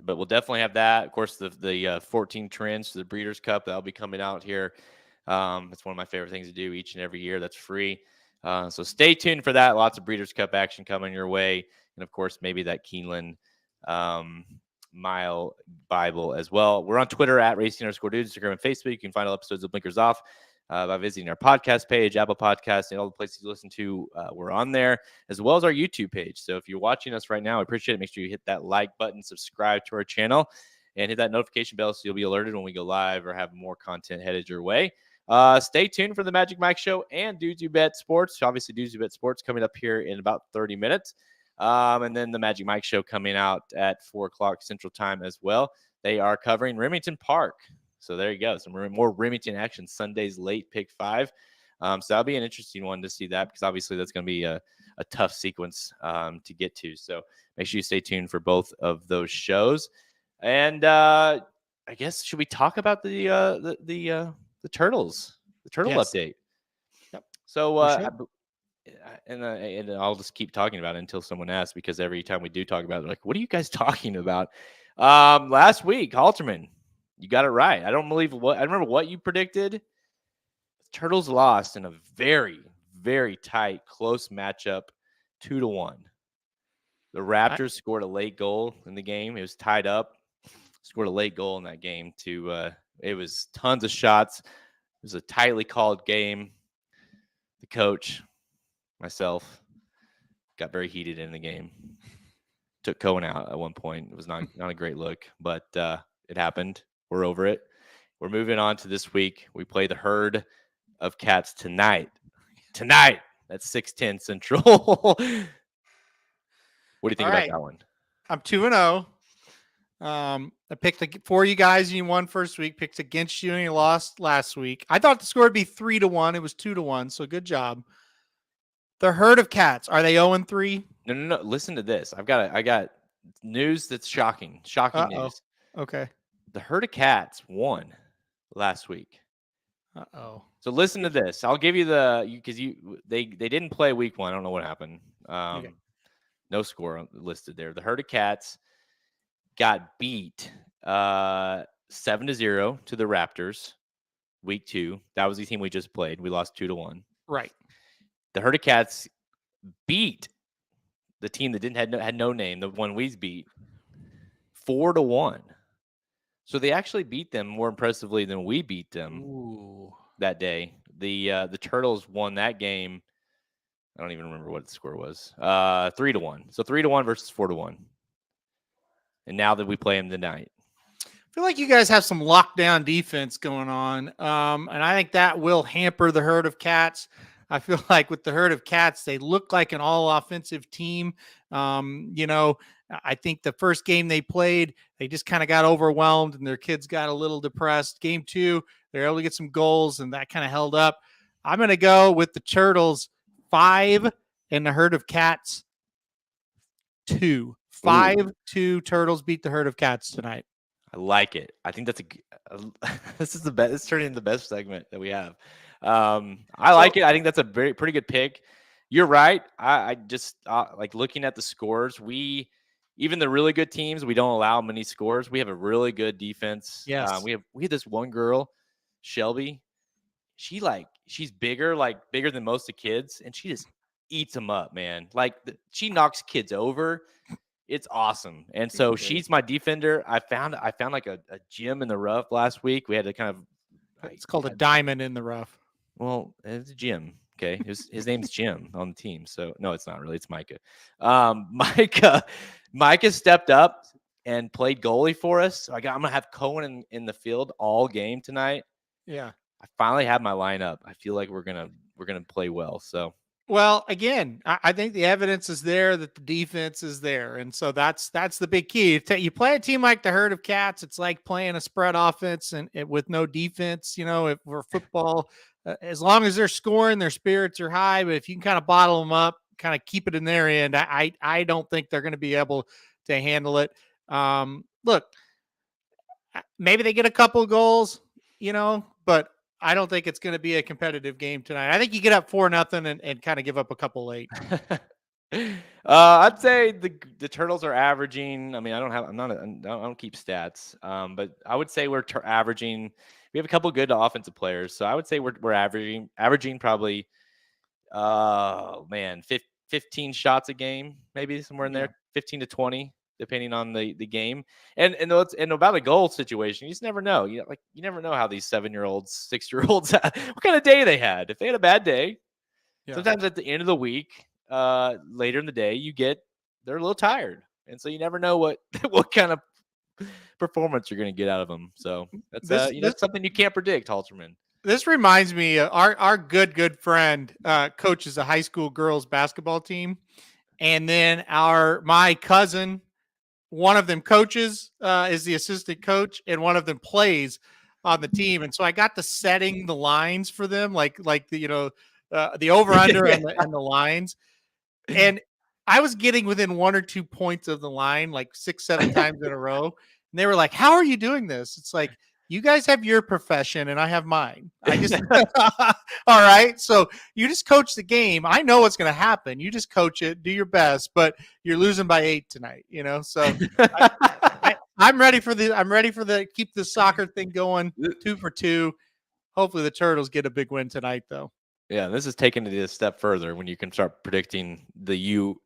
But we'll definitely have that. Of course, the 14 trends to the Breeders' Cup that'll be coming out here. It's one of my favorite things to do each and every year. That's free. So stay tuned for that. Lots of Breeders' Cup action coming your way, and of course, maybe that Keeneland Mile Bible as well. We're on Twitter at Racing_Dudes, Instagram and Facebook. You can find all episodes of Blinkers Off by visiting our podcast page, Apple Podcasts, and all the places you listen to. We're on there, as well as our YouTube page. So if you're watching us right now, I appreciate it. Make sure you hit that like button, subscribe to our channel, and hit that notification bell so you'll be alerted when we go live or have more content headed your way. Stay tuned for the Magic Mike Show and Dudes Who Bet Sports. Obviously, Dudes Who Bet Sports coming up here in about 30 minutes. And then the Magic Mike Show coming out at 4 o'clock Central Time as well. They are covering Remington Park. So there you go. Some more Remington action Sunday's late pick 5. So that'll be an interesting one to see that, because obviously that's going to be a tough sequence to get to. So make sure you stay tuned for both of those shows. And I guess, should we talk about the turtles, the turtle update? Yep. So and I'll just keep talking about it until someone asks, because every time we do talk about it, they're like, what are you guys talking about? Last week, Halterman, you got it right. I remember what you predicted. Turtles lost in a very, very tight, close matchup, 2-1. The Raptors scored a late goal in the game. It was tied up. Scored a late goal in that game. It was tons of shots. It was a tightly called game. The coach, myself, got very heated in the game. Took Cohen out at one point. It was not a great look, but it happened. We're over it. We're moving on to this week. We play the Herd of Cats tonight. Tonight at 6:10 Central. What do you think about that one? I'm 2-0. I picked for you guys and you won first week. Picked against you and you lost last week. I thought the score would be 3-1. It was 2-1. So good job. The Herd of Cats, are they 0-3? No. Listen to this. I got news that's shocking. Shocking news. Okay. The Herd of Cats won last week. Uh-oh. So listen to this. I'll give you because they didn't play week 1. I don't know what happened. Okay. No score listed there. The Herd of Cats got beat 7-0 to the Raptors week 2. That was the team we just played. We lost 2-1. Right. The Herd of Cats beat the team that had no name, the one we beat, 4-1. So they actually beat them more impressively than we beat them that day. The Turtles won that game. I don't even remember what the score was. 3-1. So 3-1 versus 4-1. And now that we play them tonight. I feel like you guys have some lockdown defense going on. And I think that will hamper the Herd of Cats. I feel like with the Herd of Cats, they look like an all offensive team. I think the first game they played, they just kind of got overwhelmed and their kids got a little depressed. Game 2, they're able to get some goals and that kind of held up. I'm going to go with the Turtles 5 and the Herd of Cats 2. 5-2 Turtles beat the Herd of Cats tonight. I like it. I think that's this is the best. It's turning into the best segment that we have. I like it. I think that's a pretty good pick. You're right. I just like looking at the scores. Even the really good teams, we don't allow many scores. We have a really good defense. Yes. We have this one girl, Shelby. She's bigger than most of the kids, and she just eats them up, man. Like she knocks kids over. It's awesome. And so she's my defender. I found like a gem in the rough last week. We had to kind of it's called a diamond in the rough. Well, it's Jim. Okay. His name's Jim on the team. So no, it's not really. It's Micah. Micah stepped up and played goalie for us. So I'm gonna have Cohen in the field all game tonight. Yeah. I finally have my lineup. I feel like we're gonna play well. So well, again, I think the evidence is there that the defense is there, and so that's the big key. You play a team like the Herd of Cats, it's like playing a spread offense and with no defense. If for football, as long as they're scoring, their spirits are high. But if you can kind of bottle them up, kind of keep it in their end, I don't think they're going to be able to handle it. Look, maybe they get a couple goals, but I don't think it's going to be a competitive game tonight. I think you get up 4-0 and kind of give up a couple late. I'd say the Turtles are averaging. I mean, I don't keep stats. But I would say we're averaging. We have a couple good offensive players, so I would say we're averaging probably. 15 shots a game, maybe somewhere in there, 15 to 20. Depending on the game, and about a goal situation, you just never know. You never know how these 7-year-olds, 6-year-olds, what kind of day they had. If they had a bad day, sometimes at the end of the week, later in the day, they're a little tired, and so you never know what kind of performance you're going to get out of them. So that's something you can't predict, Halterman. This reminds me, our good friend coaches a high school girls basketball team, and then my cousin. One of them coaches is the assistant coach, and one of them plays on the team. And so I got to setting the lines for them, like the over under and the lines. And I was getting within 1 or 2 points of the line, like 6-7 times in a row. And they were like, "How are you doing this?" It's like, you guys have your profession and I have mine. I just, all right. So you just coach the game. I know what's going to happen. You just coach it, do your best, but you're losing by 8 tonight, So I'm ready for keep the soccer thing going 2 for 2. Hopefully the Turtles get a big win tonight though. Yeah, this is taking it a step further when you can start predicting the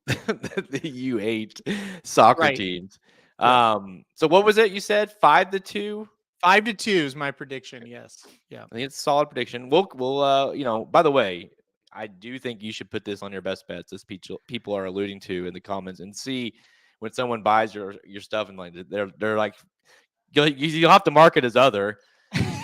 the U8 soccer teams. So what was it you said? 5-2? 5-2 is my prediction. Yes. Yeah. I think it's a solid prediction. We'll by the way, I do think you should put this on your best bets, as people are alluding to in the comments, and see when someone buys your stuff and like they're like, you'll have to mark it as other.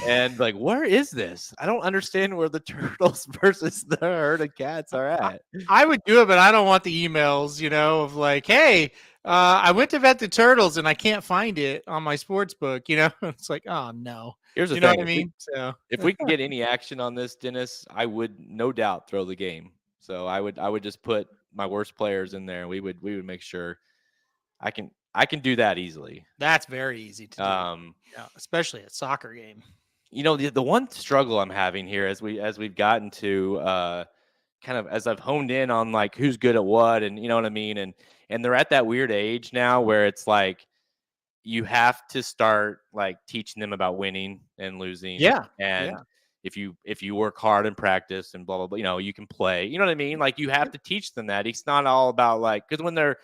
And like, where is this? I don't understand where the Turtles versus the Herd of Cats are at. I would do it, but I don't want the emails, of like, hey, I went to bet the Turtles and I can't find it on my sports book. It's like, oh no. Here's the thing. Know what I mean? If we can get any action on this, Dennis, I would no doubt throw the game. So I would just put my worst players in there, and we would make sure I can do that easily. That's very easy to do. Especially a soccer game. the one struggle I'm having here as we've gotten to kind of as I've honed in on like who's good at what, and you know what I mean, and they're at that weird age now where it's like you have to start like teaching them about winning and losing, Yeah. and Yeah. if you work hard in practice and blah blah blah, you can play. You know what I mean? Like you have Yep. to teach them that. It's not all about like because when they're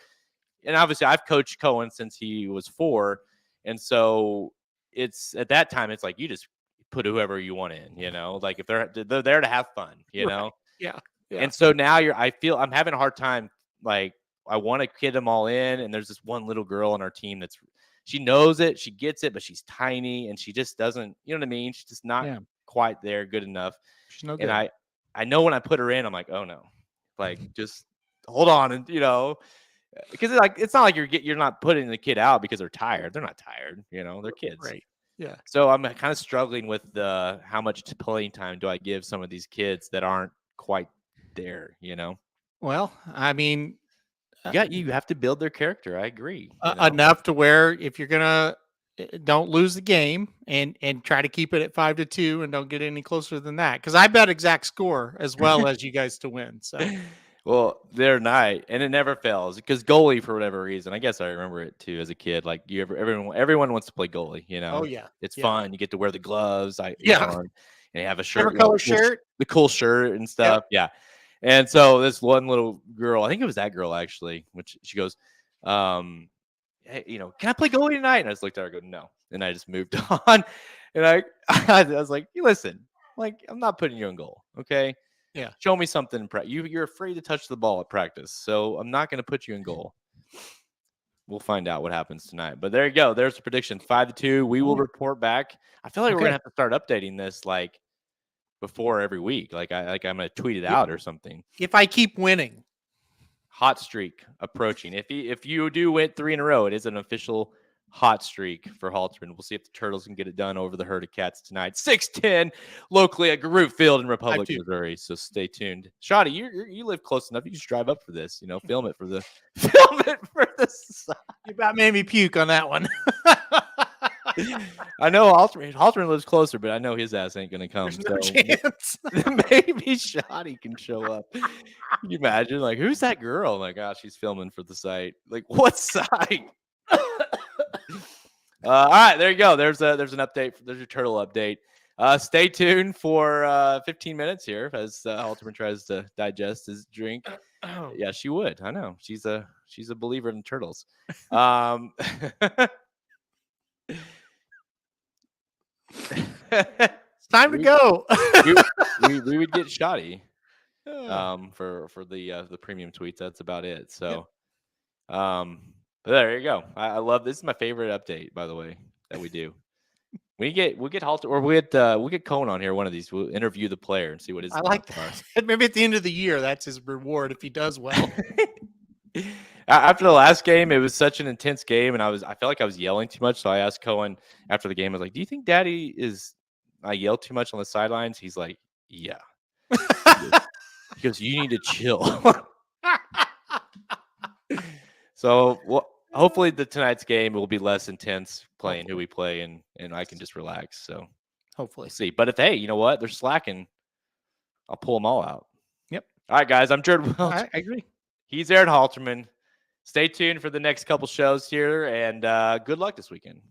and obviously I've coached Cohen since he was 4, and so it's at that time it's like you just put whoever you want in, like if they're there to have fun, Right. Yeah. Yeah. and so now I feel I'm having a hard time. Like I want to kid them all in, and there's this one little girl on our team she knows it, she gets it, but she's tiny and she just doesn't, you know what I mean? She's just not Yeah. quite there good enough. She's no And good. I know when I put her in, I'm like, oh no, like just hold on, and because it's not like you're not putting the kid out because they're tired. They're not tired, they're kids. Right. Yeah. So I'm kind of struggling with how much playing time do I give some of these kids that aren't quite there, Well, I mean, you have to build their character. I agree. enough to where if you're gonna don't lose the game and try to keep it at 5-2 and don't get any closer than that, because I bet exact score as well as you guys to win. So Well, they're not, and it never fails because goalie for whatever reason. I guess I remember it too as a kid. Like everyone wants to play goalie. oh yeah, it's yeah. fun. You get to wear the gloves. And you have a shirt, Favorite color shirt, the cool shirt and stuff. Yeah. And so this one little girl, I think it was that girl actually, which she goes, hey, can I play goalie tonight? And I just looked at her and go, no. And I just moved on. And I was like, listen, like, I'm not putting you in goal. Okay. Yeah. Show me something. You're afraid to touch the ball at practice. So I'm not going to put you in goal. We'll find out what happens tonight. But there you go. There's the prediction. 5-2. We will report back. I feel like we're going to have to start updating this like before every week. Like I'm going to tweet it out or something. If I keep winning. Hot streak approaching. If you do win 3 in a row, it is an official hot streak for Halterman. We'll see if the Turtles can get it done over the herd of cats tonight. 6:10 locally at Garroot Field in Republic, Missouri. So stay tuned. Shoddy, you live close enough. You just drive up for this. Film it for the side. You about made me puke on that one. I know Halterman lives closer, but I know his ass ain't gonna come. There's no chance. Maybe Shoddy can show up. Can you imagine? Like, who's that girl? Like, she's filming for the site. Like, what site? All right, there you go. There's an update. There's your turtle update. Stay tuned for 15 minutes here as Halterman tries to digest his drink. Yeah, she would. I know. She's a believer in turtles. It's time to go. we would get Shoddy for the premium tweets. That's about it. So but there you go. I love this. Is my favorite update, by the way, that we do. We'll get Halter, or we'll get Cohen on here one of these. We'll interview the player and see what his I like that. Maybe at the end of the year, that's his reward if he does well. After the last game, it was such an intense game, and I felt like I was yelling too much. So I asked Cohen after the game, I was like, "Do you think Daddy I yell too much on the sidelines?" He's like, "Yeah." He goes, "You need to chill." So hopefully tonight's game will be less intense playing who we play, and I can just relax. So hopefully, we'll see. But if you know what, they're slacking, I'll pull them all out. Yep. All right, guys. I'm Jared Welch. I agree. He's Aaron Halterman. Stay tuned for the next couple shows here, and good luck this weekend.